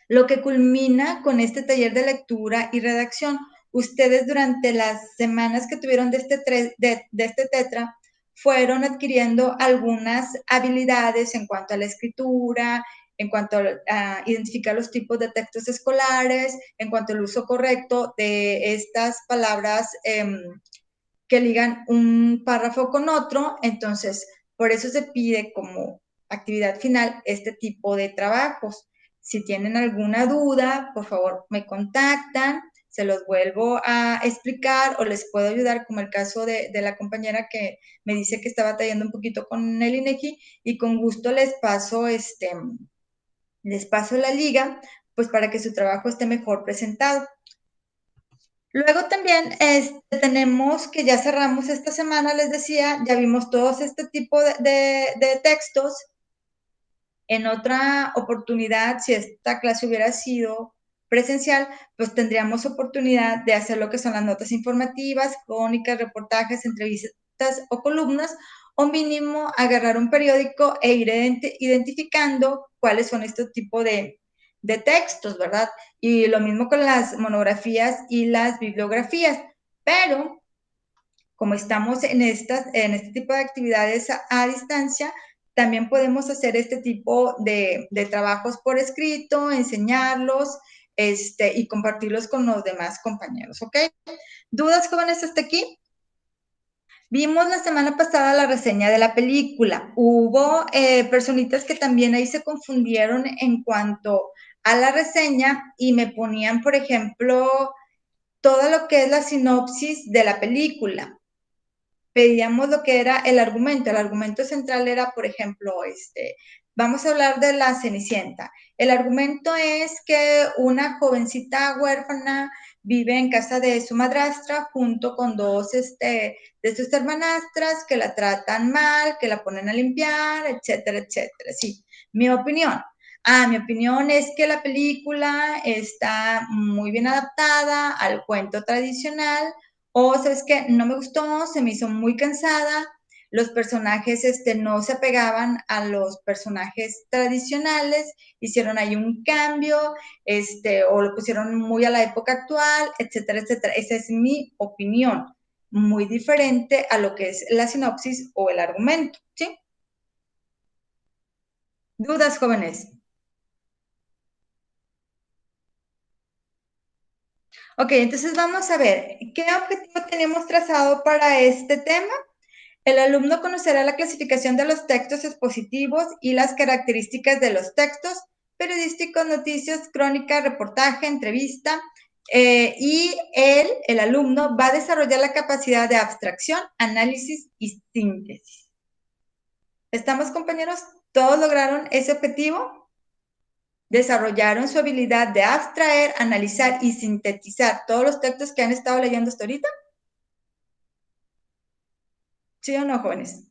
lo que culmina con este taller de lectura y redacción. Ustedes durante las semanas que tuvieron de este tetra fueron adquiriendo algunas habilidades en cuanto a la escritura, en cuanto a identificar los tipos de textos escolares, en cuanto al uso correcto de estas palabras que ligan un párrafo con otro. Entonces, por eso se pide como actividad final este tipo de trabajos. Si tienen alguna duda, por favor, me contactan, se los vuelvo a explicar o les puedo ayudar, como el caso de la compañera que me dice que está batallando un poquito con el INEGI, y con gusto les paso la liga, pues para que su trabajo esté mejor presentado. Luego también tenemos que ya cerramos esta semana, les decía, ya vimos todos este tipo de textos. En otra oportunidad, si esta clase hubiera sido presencial, pues tendríamos oportunidad de hacer lo que son las notas informativas, crónicas, reportajes, entrevistas o columnas, o mínimo agarrar un periódico e ir identificando cuáles son este tipo de textos, ¿verdad? Y lo mismo con las monografías y las bibliografías. Pero como estamos en este tipo de actividades a distancia, también podemos hacer este tipo de trabajos por escrito, enseñarlos y compartirlos con los demás compañeros, ¿ok? ¿Dudas, jóvenes, hasta aquí? Vimos la semana pasada la reseña de la película. Hubo personitas que también ahí se confundieron en cuanto a la reseña y me ponían, por ejemplo, todo lo que es la sinopsis de la película. Pedíamos lo que era el argumento. El argumento central era, por ejemplo, vamos a hablar de la Cenicienta. El argumento es que una jovencita huérfana vive en casa de su madrastra junto con dos de sus hermanastras que la tratan mal, que la ponen a limpiar, etcétera, etcétera. Sí, mi opinión. Mi opinión es que la película está muy bien adaptada al cuento tradicional. O, ¿sabes qué? No me gustó, se me hizo muy cansada, los personajes no se apegaban a los personajes tradicionales, hicieron ahí un cambio, o lo pusieron muy a la época actual, etcétera, etcétera. Esa es mi opinión, muy diferente a lo que es la sinopsis o el argumento, ¿sí? ¿Dudas, jóvenes? Ok, entonces vamos a ver, ¿qué objetivo tenemos trazado para este tema? El alumno conocerá la clasificación de los textos expositivos y las características de los textos periodísticos, noticias, crónica, reportaje, entrevista, y el alumno, va a desarrollar la capacidad de abstracción, análisis y síntesis. ¿Estamos, compañeros? ¿Todos lograron ese objetivo? ¿Desarrollaron su habilidad de abstraer, analizar y sintetizar todos los textos que han estado leyendo hasta ahorita? ¿Sí o no, jóvenes?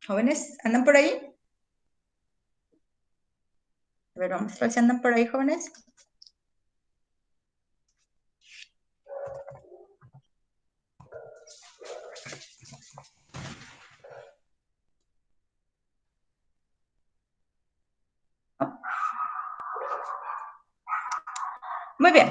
¿Jóvenes? ¿Andan por ahí? A ver, vamos a ver si andan por ahí, jóvenes. Muy bien.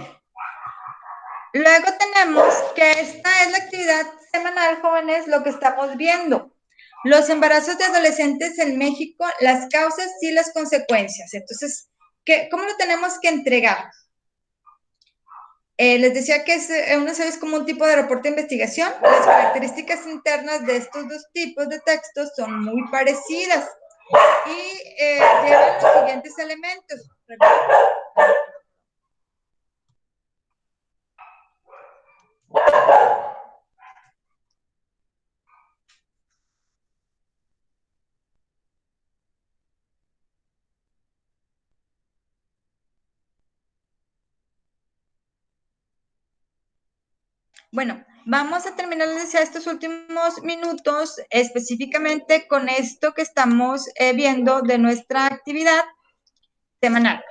Luego tenemos que esta es la actividad semanal, jóvenes, lo que estamos viendo. Los embarazos de adolescentes en México, las causas y las consecuencias. Entonces, ¿cómo lo tenemos que entregar? Les decía que es como un tipo de reporte de investigación. Las características internas de estos dos tipos de textos son muy parecidas y llevan los siguientes elementos. Bueno, vamos a terminar estos últimos minutos específicamente con esto que estamos viendo de nuestra actividad semanal.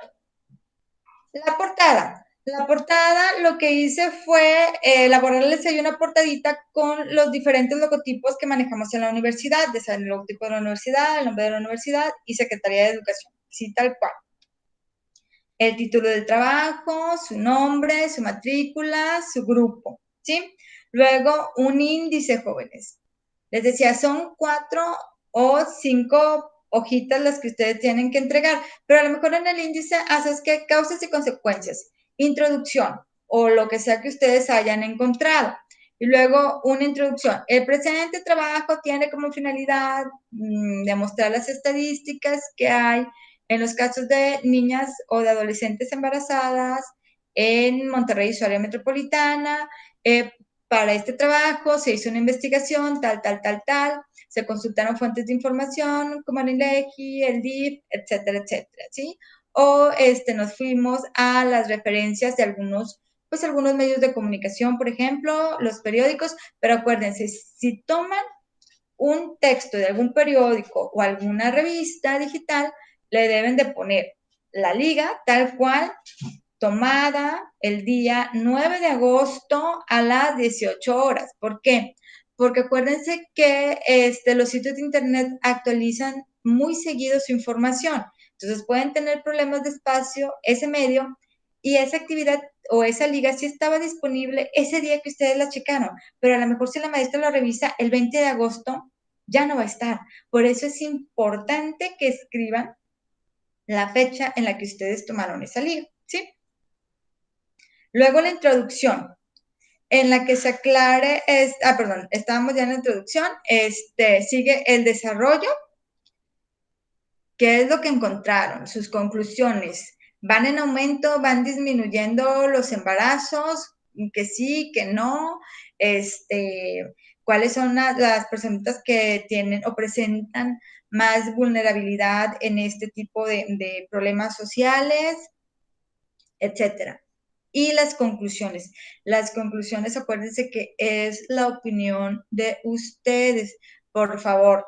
La portada. La portada lo que hice fue elaborarles ahí una portadita con los diferentes logotipos que manejamos en la universidad, ya el logotipo de la universidad, el nombre de la universidad y Secretaría de Educación, así tal cual. El título del trabajo, su nombre, su matrícula, su grupo. ¿sí? Luego, un índice, jóvenes. Les decía, son 4 o 5 hojitas las que ustedes tienen que entregar, pero a lo mejor en el índice haces que causas y consecuencias, introducción o lo que sea que ustedes hayan encontrado. Y luego una introducción. El presente trabajo tiene como finalidad demostrar las estadísticas que hay en los casos de niñas o de adolescentes embarazadas en Monterrey y su área metropolitana. Para este trabajo se hizo una investigación, tal, se consultaron fuentes de información como el INEGI, el DIF, etcétera, etcétera, ¿sí? O nos fuimos a las referencias de algunos medios de comunicación, por ejemplo, los periódicos, pero acuérdense, si toman un texto de algún periódico o alguna revista digital, le deben de poner la liga tal cual, tomada el día 9 de agosto a las 18 horas. ¿Por qué? Porque acuérdense que los sitios de internet actualizan muy seguido su información. Entonces pueden tener problemas de espacio, ese medio, y esa actividad o esa liga sí estaba disponible ese día que ustedes la checaron, pero a lo mejor si la maestra lo revisa el 20 de agosto, ya no va a estar. Por eso es importante que escriban la fecha en la que ustedes tomaron esa liga, ¿sí? Luego la introducción, en la que se aclare, estábamos ya en la introducción, sigue el desarrollo, qué es lo que encontraron, sus conclusiones, van en aumento, van disminuyendo los embarazos, que sí, que no, cuáles son las personitas que tienen o presentan más vulnerabilidad en este tipo de problemas sociales, etcétera. Y las conclusiones. Las conclusiones, acuérdense que es la opinión de ustedes. Por favor,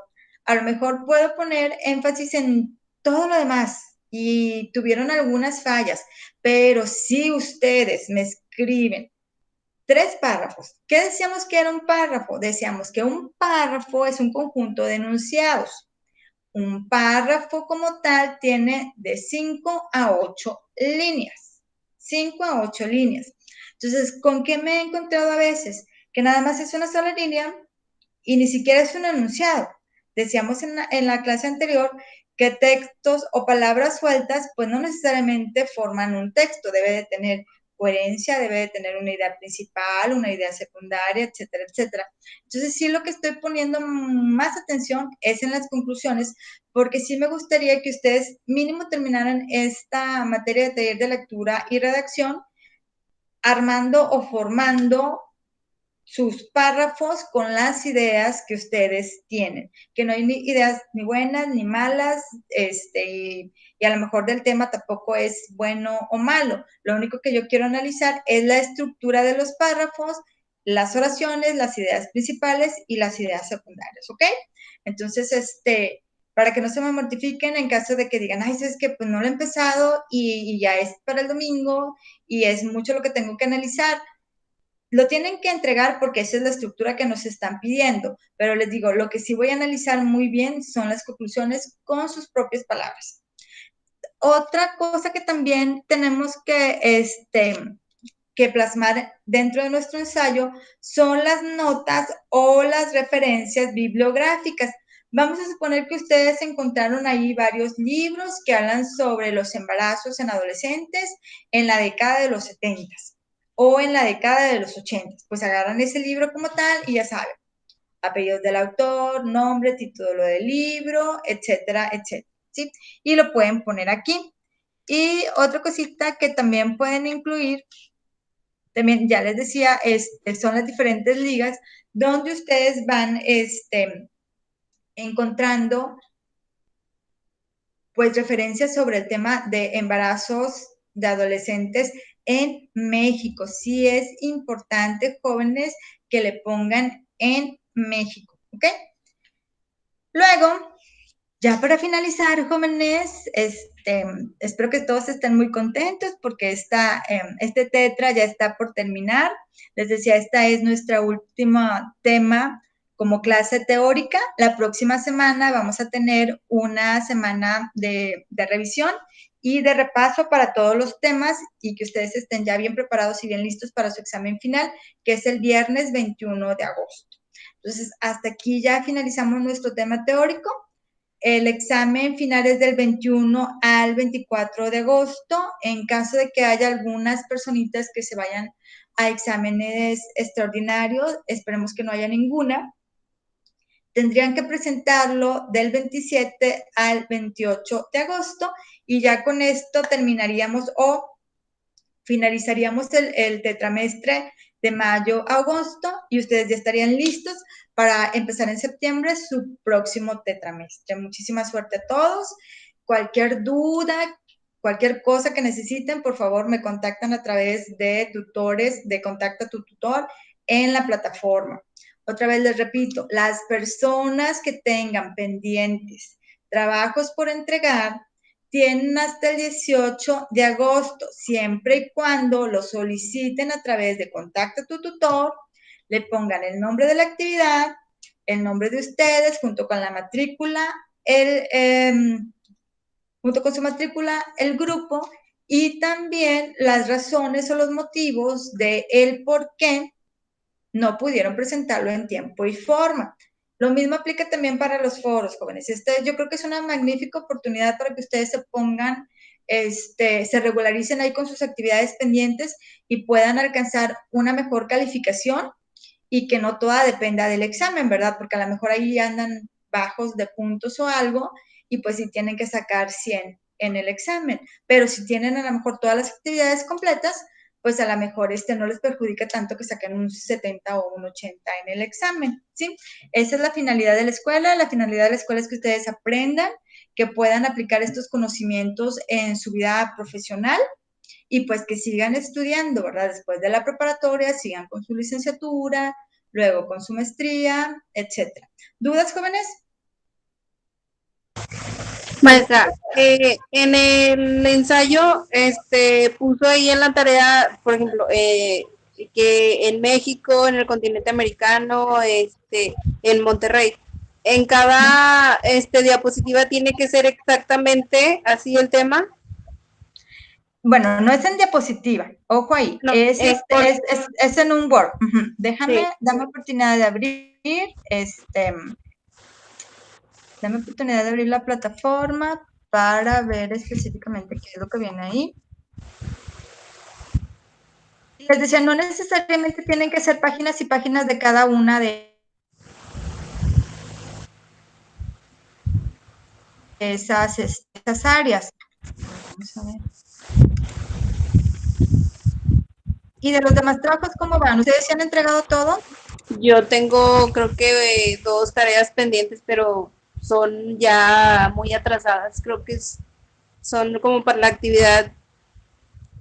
a lo mejor puedo poner énfasis en todo lo demás y tuvieron algunas fallas, pero si ustedes me escriben 3 párrafos, ¿qué decíamos que era un párrafo? Decíamos que un párrafo es un conjunto de enunciados. Un párrafo como tal tiene de 5 a 8 líneas. 5 a 8 líneas. Entonces, ¿con qué me he encontrado a veces? Que nada más es una sola línea y ni siquiera es un enunciado. Decíamos en la clase anterior que textos o palabras sueltas pues no necesariamente forman un texto, debe de tener coherencia, debe de tener una idea principal, una idea secundaria, etcétera, etcétera. Entonces sí lo que estoy poniendo más atención es en las conclusiones, porque sí me gustaría que ustedes mínimo terminaran esta materia de taller de lectura y redacción armando o formando sus párrafos con las ideas que ustedes tienen, que no hay ideas ni buenas ni malas, y a lo mejor del tema tampoco es bueno o malo. Lo único que yo quiero analizar es la estructura de los párrafos, las oraciones, las ideas principales y las ideas secundarias, ¿ok? Entonces, para que no se me mortifiquen en caso de que digan, ay, es que pues no lo he empezado y ya es para el domingo y es mucho lo que tengo que analizar. Lo tienen que entregar porque esa es la estructura que nos están pidiendo, pero les digo, lo que sí voy a analizar muy bien son las conclusiones con sus propias palabras. Otra cosa que también tenemos que plasmar dentro de nuestro ensayo son las notas o las referencias bibliográficas. Vamos a suponer que ustedes encontraron ahí varios libros que hablan sobre los embarazos en adolescentes en la década de los 70 o en la década de los 80. Pues agarran ese libro como tal y ya saben, apellidos del autor, nombre, título del libro, etcétera, etcétera, ¿sí? Y lo pueden poner aquí. Y otra cosita que también pueden incluir, también ya les decía, son las diferentes ligas donde ustedes van encontrando pues referencias sobre el tema de embarazos de adolescentes en México. Sí es importante, jóvenes, que le pongan en México, ¿ok? Luego, ya para finalizar, jóvenes, espero que todos estén muy contentos porque este tetra ya está por terminar. Les decía, esta es nuestra última tema como clase teórica. La próxima semana vamos a tener una semana de revisión y de repaso para todos los temas y que ustedes estén ya bien preparados y bien listos para su examen final, que es el viernes 21 de agosto. Entonces, hasta aquí ya finalizamos nuestro tema teórico. El examen final es del 21 al 24 de agosto. En caso de que haya algunas personitas que se vayan a exámenes extraordinarios, esperemos que no haya ninguna, tendrían que presentarlo del 27 al 28 de agosto y ya con esto terminaríamos o finalizaríamos el tetramestre de mayo a agosto y ustedes ya estarían listos para empezar en septiembre su próximo tetramestre. Muchísima suerte a todos. Cualquier duda, cualquier cosa que necesiten, por favor me contactan a través de tutores, de Contacta a tu Tutor en la plataforma. Otra vez les repito, las personas que tengan pendientes trabajos por entregar tienen hasta el 18 de agosto, siempre y cuando lo soliciten a través de Contacta a tu Tutor, le pongan el nombre de la actividad, el nombre de ustedes, junto con la matrícula, junto con su matrícula, el grupo, y también las razones o los motivos de el por qué no pudieron presentarlo en tiempo y forma. Lo mismo aplica también para los foros, jóvenes. Yo creo que es una magnífica oportunidad para que ustedes se pongan, se regularicen ahí con sus actividades pendientes y puedan alcanzar una mejor calificación y que no toda dependa del examen, ¿verdad? Porque a lo mejor ahí andan bajos de puntos o algo y pues sí tienen que sacar 100 en el examen. Pero si tienen a lo mejor todas las actividades completas, pues a lo mejor no les perjudica tanto que saquen un 70 o un 80 en el examen, ¿sí? Esa es la finalidad de la escuela. La finalidad de la escuela es que ustedes aprendan, que puedan aplicar estos conocimientos en su vida profesional y pues que sigan estudiando, ¿verdad? Después de la preparatoria, sigan con su licenciatura, luego con su maestría, etcétera. ¿Dudas, jóvenes? Maestra, en el ensayo, puso ahí en la tarea, por ejemplo, que en México, en el continente americano, en Monterrey, en cada diapositiva tiene que ser exactamente así el tema. Bueno, no es en diapositiva, ojo ahí, No, es en un Word. Déjame, sí. dame oportunidad de abrir, dame oportunidad de abrir la plataforma para ver específicamente qué es lo que viene ahí. Les decía, no necesariamente tienen que ser páginas y páginas de cada una de esas áreas. Vamos a ver. ¿Y de los demás trabajos cómo van? ¿Ustedes se han entregado todo? Yo tengo, creo que 2 tareas pendientes, pero son ya muy atrasadas. Creo que son como para la actividad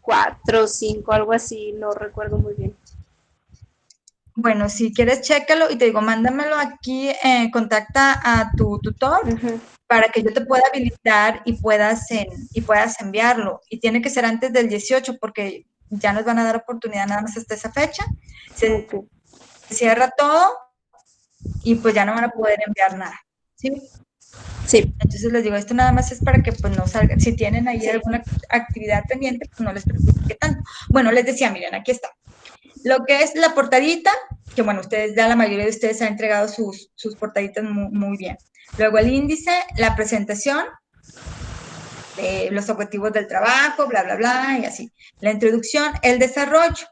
4 o 5, algo así, no recuerdo muy bien. Bueno, si quieres, chécalo y te digo, mándamelo aquí, contacta a tu tutor para que yo te pueda habilitar y puedas enviarlo. Y tiene que ser antes del 18 porque ya nos van a dar oportunidad nada más hasta esa fecha. Se cierra todo y pues ya no van a poder enviar nada. ¿Sí? Sí. Entonces les digo, esto nada más es para que pues no salgan. Si tienen ahí alguna actividad pendiente, pues no les preocupe tanto. Bueno, les decía, miren, aquí está. Lo que es la portadita, que bueno, ustedes ya la mayoría de ustedes han entregado sus portaditas muy bien. Luego el índice, la presentación, de los objetivos del trabajo, bla, bla, bla, y así. La introducción, el desarrollo.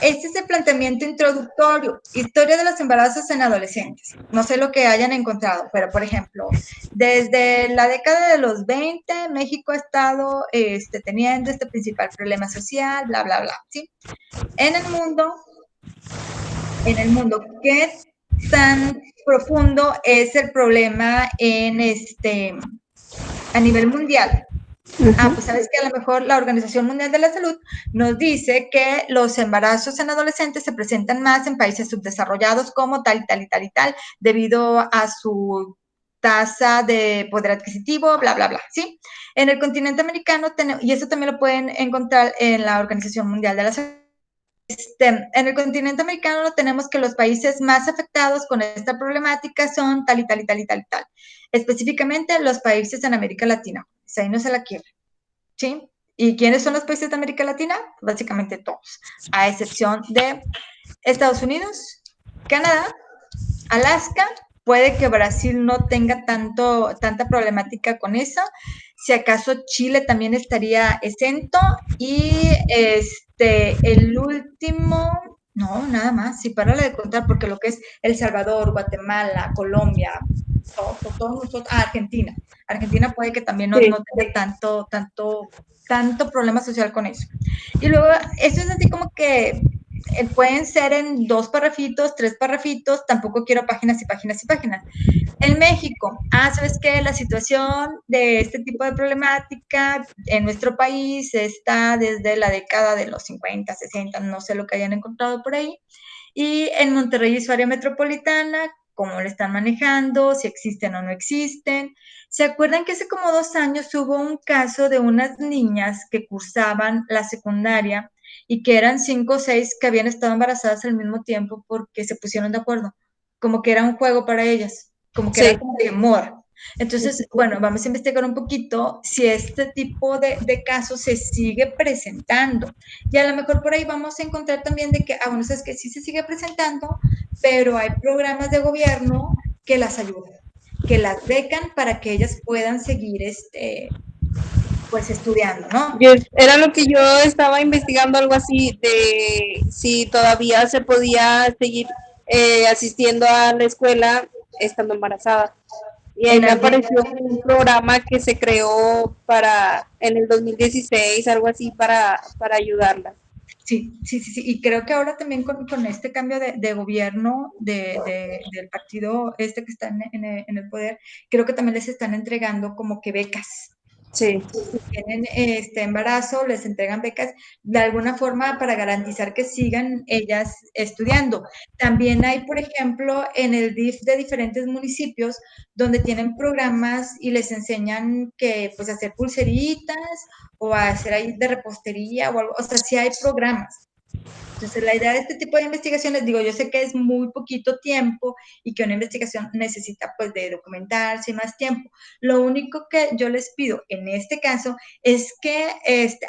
Este es el planteamiento introductorio, historia de los embarazos en adolescentes. No sé lo que hayan encontrado, pero por ejemplo, desde la década de los 20, México ha estado teniendo este principal problema social, bla, bla, bla, ¿sí? En el mundo, ¿qué tan profundo es el problema a nivel mundial? Pues sabes que a lo mejor la Organización Mundial de la Salud nos dice que los embarazos en adolescentes se presentan más en países subdesarrollados como tal y tal y tal y tal, debido a su tasa de poder adquisitivo, bla, bla, bla, ¿sí? En el continente americano, y eso también lo pueden encontrar en la Organización Mundial de la Salud. En el continente americano tenemos que los países más afectados con esta problemática son tal y tal y tal y tal y tal. Específicamente los países en América Latina. Ahí no se la quiebra. ¿sí? ¿Y quiénes son los países de América Latina? Básicamente todos, a excepción de Estados Unidos, Canadá, Alaska. Puede que Brasil no tenga tanta problemática con eso. Si acaso Chile también estaría exento. Y el último, no, nada más, si para de contar, porque lo que es El Salvador, Guatemala, Colombia, todos nosotros, Argentina. Argentina puede que también no Sí. tenga tanto problema social con eso. Y luego, eso es así como que pueden ser en 2 parrafitos, 3 parrafitos, tampoco quiero páginas y páginas y páginas. En México, ¿sabes qué? La situación de este tipo de problemática en nuestro país está desde la década de los 50, 60, no sé lo que hayan encontrado por ahí. Y en Monterrey y su área metropolitana, cómo lo están manejando, si existen o no existen. ¿Se acuerdan que hace como 2 años hubo un caso de unas niñas que cursaban la secundaria y que eran 5 o 6 que habían estado embarazadas al mismo tiempo porque se pusieron de acuerdo? Como que era un juego para ellas, como que era como de moda. Entonces, bueno, vamos a investigar un poquito si este tipo de casos se sigue presentando. Y a lo mejor por ahí vamos a encontrar también de que, bueno, es que sí se sigue presentando, pero hay programas de gobierno que las ayudan, que las becan para que ellas puedan seguir pues estudiando, ¿no? Era lo que yo estaba investigando, algo así de si todavía se podía seguir asistiendo a la escuela estando embarazada. Y ahí En me algún, apareció un programa que se creó en el 2016, algo así, para ayudarlas. sí, y creo que ahora también con este cambio de gobierno del partido este que está en el poder, creo que también les están entregando como que becas. Sí. Si tienen embarazo, les entregan becas de alguna forma para garantizar que sigan ellas estudiando. También hay, por ejemplo, en el DIF de diferentes municipios donde tienen programas y les enseñan que pues hacer pulseritas o hacer ahí de repostería o algo, o sea, sí hay programas. Entonces, la idea de este tipo de investigaciones, digo, yo sé que es muy poquito tiempo y que una investigación necesita pues de documentarse y más tiempo. Lo único que yo les pido en este caso es que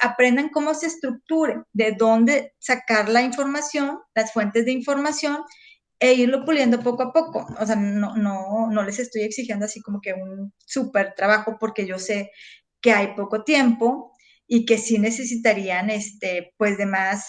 aprendan cómo se estructure, de dónde sacar la información, las fuentes de información e irlo puliendo poco a poco. O sea, no les estoy exigiendo así como que un súper trabajo porque yo sé que hay poco tiempo y que sí necesitarían pues de más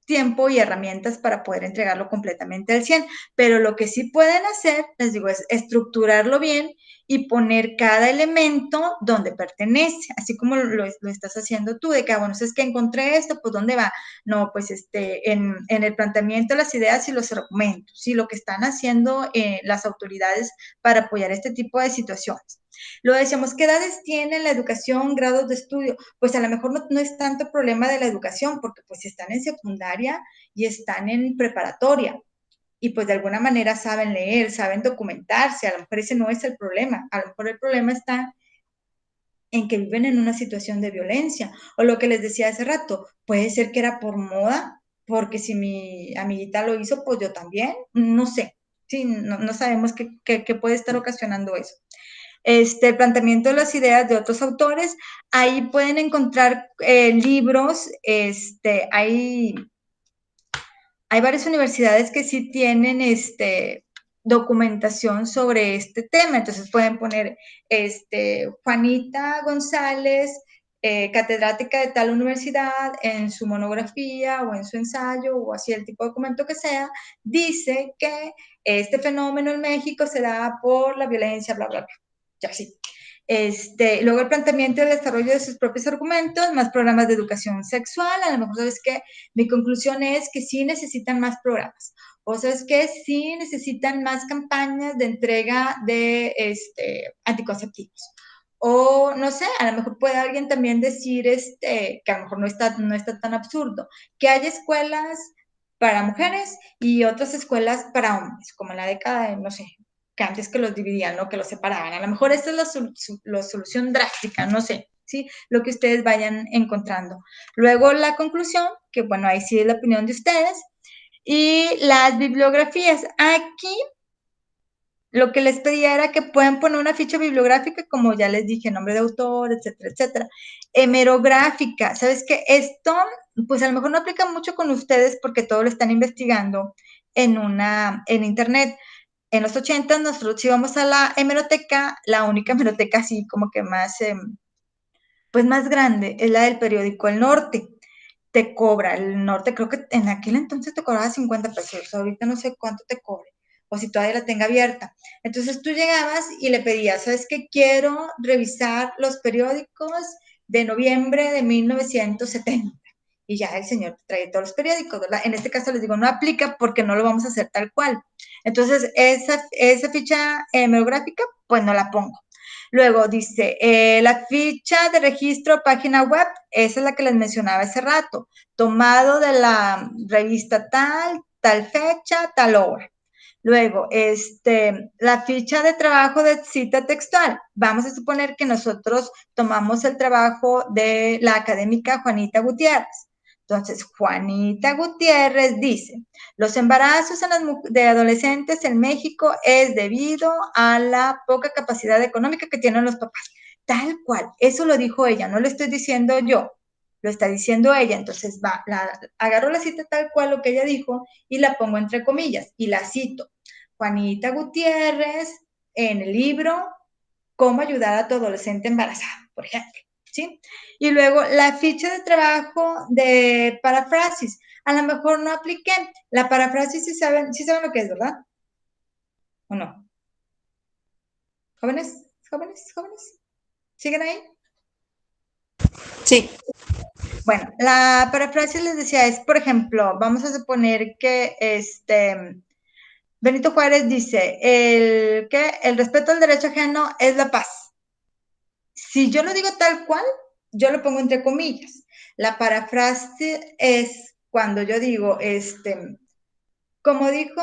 tiempo y herramientas para poder entregarlo completamente al 100. Pero lo que sí pueden hacer, les digo, es estructurarlo bien y poner cada elemento donde pertenece, así como lo estás haciendo tú, de que, bueno, es que encontré esto, pues ¿dónde va? No, pues en el planteamiento, las ideas y los argumentos, y lo que están haciendo las autoridades para apoyar este tipo de situaciones. Lo decíamos, ¿qué edades tiene la educación, grados de estudio? Pues a lo mejor no es tanto problema de la educación, porque pues están en secundaria y están en preparatoria y pues de alguna manera saben leer, saben documentarse, a lo mejor ese no es el problema, a lo mejor el problema está en que viven en una situación de violencia, o lo que les decía hace rato, puede ser que era por moda, porque si mi amiguita lo hizo, pues yo también, no sé, sí, no sabemos qué puede estar ocasionando eso. El planteamiento de las ideas de otros autores. Ahí pueden encontrar libros, hay varias universidades que sí tienen documentación sobre este tema, entonces pueden poner Juanita González, catedrática de tal universidad, en su monografía o en su ensayo o así el tipo de documento que sea, dice que este fenómeno en México se da por la violencia, bla, bla, bla. Ya sí. Luego el planteamiento y el desarrollo de sus propios argumentos, más programas de educación sexual. A lo mejor sabes que mi conclusión es que sí necesitan más programas. O sea, es que sí necesitan más campañas de entrega de anticonceptivos. O no sé, a lo mejor puede alguien también decir que a lo mejor no está tan absurdo, que hay escuelas para mujeres y otras escuelas para hombres, como en la década de, no sé, que antes que los dividían, ¿no? Que los separaban. A lo mejor esta es la solución drástica, no sé, ¿sí? Lo que ustedes vayan encontrando. Luego la conclusión, que bueno, ahí sí es la opinión de ustedes, y las bibliografías. Aquí lo que les pedía era que puedan poner una ficha bibliográfica, como ya les dije, nombre de autor, etcétera, etcétera. Hemerográfica, ¿sabes qué? Esto, pues a lo mejor no aplica mucho con ustedes porque todo lo están investigando en internet. En los 80 nosotros íbamos a la hemeroteca, la única hemeroteca así como que más, pues más grande, es la del periódico El Norte. Te cobra, el Norte creo que en aquel entonces te cobraba 50 pesos, ahorita no sé cuánto te cobre, o si todavía la tenga abierta. Entonces tú llegabas y le pedías, ¿sabes qué? Quiero revisar los periódicos de noviembre de 1970. Y ya el señor te trae todos los periódicos, ¿verdad? En este caso les digo, no aplica porque no lo vamos a hacer tal cual. Entonces, esa ficha hemerográfica, pues no la pongo. Luego dice, la ficha de registro página web, esa es la que les mencionaba hace rato, tomado de la revista tal fecha, tal hora. Luego, la ficha de trabajo de cita textual. Vamos a suponer que nosotros tomamos el trabajo de la académica Juanita Gutiérrez. Entonces, Juanita Gutiérrez dice, los embarazos de adolescentes en México es debido a la poca capacidad económica que tienen los papás. Tal cual, eso lo dijo ella, no lo estoy diciendo yo, lo está diciendo ella. Entonces, agarro la cita tal cual lo que ella dijo y la pongo entre comillas y la cito. Juanita Gutiérrez en el libro Cómo ayudar a tu adolescente embarazado, por ejemplo. ¿Sí? Y luego la ficha de trabajo de paráfrasis. A lo mejor no apliqué. La paráfrasis sí saben lo que es, ¿verdad? ¿O no? ¿Jóvenes? ¿Jóvenes? ¿Jóvenes? ¿Siguen ahí? Sí. Bueno, la paráfrasis les decía es, por ejemplo, vamos a suponer que Benito Juárez dice, el respeto al derecho ajeno es la paz. Si yo lo digo tal cual, yo lo pongo entre comillas. La parafrase es cuando yo digo, como dijo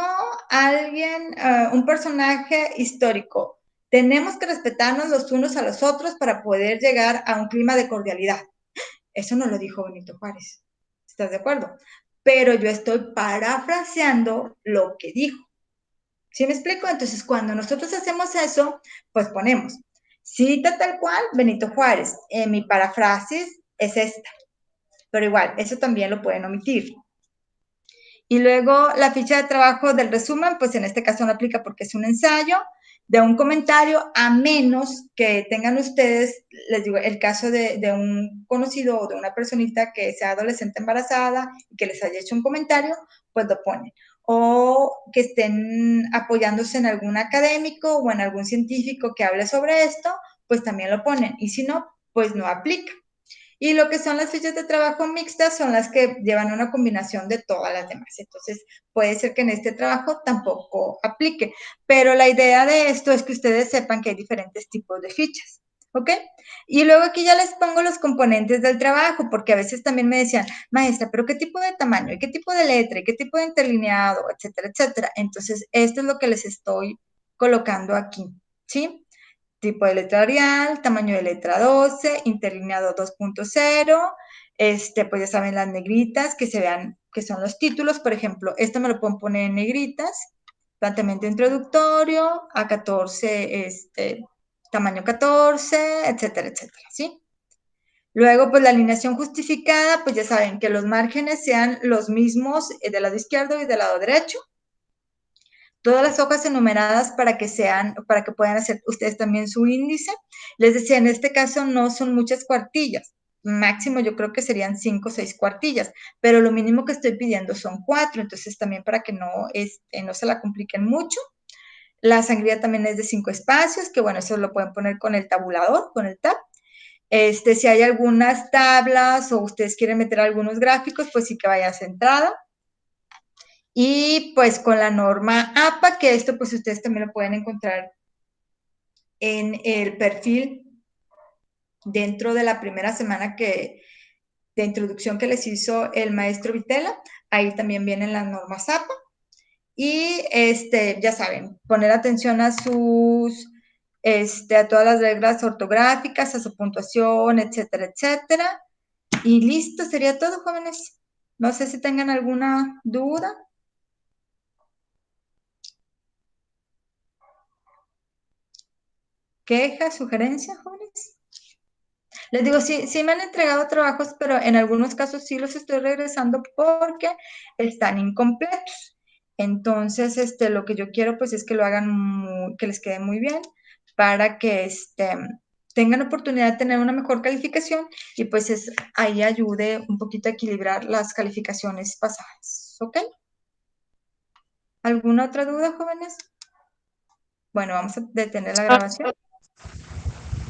alguien, un personaje histórico, tenemos que respetarnos los unos a los otros para poder llegar a un clima de cordialidad. Eso no lo dijo Benito Juárez. ¿Estás de acuerdo? Pero yo estoy parafraseando lo que dijo. ¿Sí me explico? Entonces, cuando nosotros hacemos eso, pues ponemos cita tal cual Benito Juárez. Mi paráfrasis es esta, pero igual, eso también lo pueden omitir. Y luego la ficha de trabajo del resumen, pues en este caso no aplica porque es un ensayo de un comentario, a menos que tengan ustedes, les digo, el caso de un conocido o de una personita que sea adolescente embarazada y que les haya hecho un comentario, pues lo ponen. O que estén apoyándose en algún académico o en algún científico que hable sobre esto, pues también lo ponen. Y si no, pues no aplica. Y lo que son las fichas de trabajo mixtas son las que llevan una combinación de todas las demás. Entonces, puede ser que en este trabajo tampoco aplique. Pero la idea de esto es que ustedes sepan que hay diferentes tipos de fichas. ¿Ok? Y luego aquí ya les pongo los componentes del trabajo, porque a veces también me decían, maestra, pero ¿qué tipo de tamaño? ¿Y qué tipo de letra? ¿Y qué tipo de interlineado? Etcétera, etcétera. Entonces, esto es lo que les estoy colocando aquí. ¿Sí? Tipo de letra Arial, tamaño de letra 12, interlineado 2.0, pues ya saben las negritas que se vean, que son los títulos, por ejemplo, esto me lo pueden poner en negritas, planteamiento introductorio, A14, tamaño 14, etcétera, etcétera, ¿sí? Luego, pues la alineación justificada, pues ya saben que los márgenes sean los mismos del lado izquierdo y del lado derecho, todas las hojas enumeradas para que puedan hacer ustedes también su índice. Les decía, en este caso no son muchas cuartillas, máximo yo creo que serían 5 o 6 cuartillas, pero lo mínimo que estoy pidiendo son 4, entonces también para que no se la compliquen mucho. La sangría también es de 5 espacios, que bueno, eso lo pueden poner con el tabulador, con el tab. Si hay algunas tablas o ustedes quieren meter algunos gráficos, pues sí que vaya centrada. Y pues con la norma APA, que esto pues ustedes también lo pueden encontrar en el perfil dentro de la primera semana de introducción que les hizo el maestro Vitela. Ahí también vienen las normas APA. Y ya saben, poner atención a a todas las reglas ortográficas, a su puntuación, etcétera, etcétera. Y listo, sería todo, jóvenes. No sé si tengan alguna duda. quejas, sugerencias, jóvenes? Les digo, sí me han entregado trabajos, pero en algunos casos sí los estoy regresando porque están incompletos. Entonces, lo que yo quiero pues es que lo hagan, que les quede muy bien para que tengan oportunidad de tener una mejor calificación y pues ahí ayude un poquito a equilibrar las calificaciones pasadas. ¿Ok? ¿Alguna otra duda, jóvenes? Bueno, vamos a detener la grabación.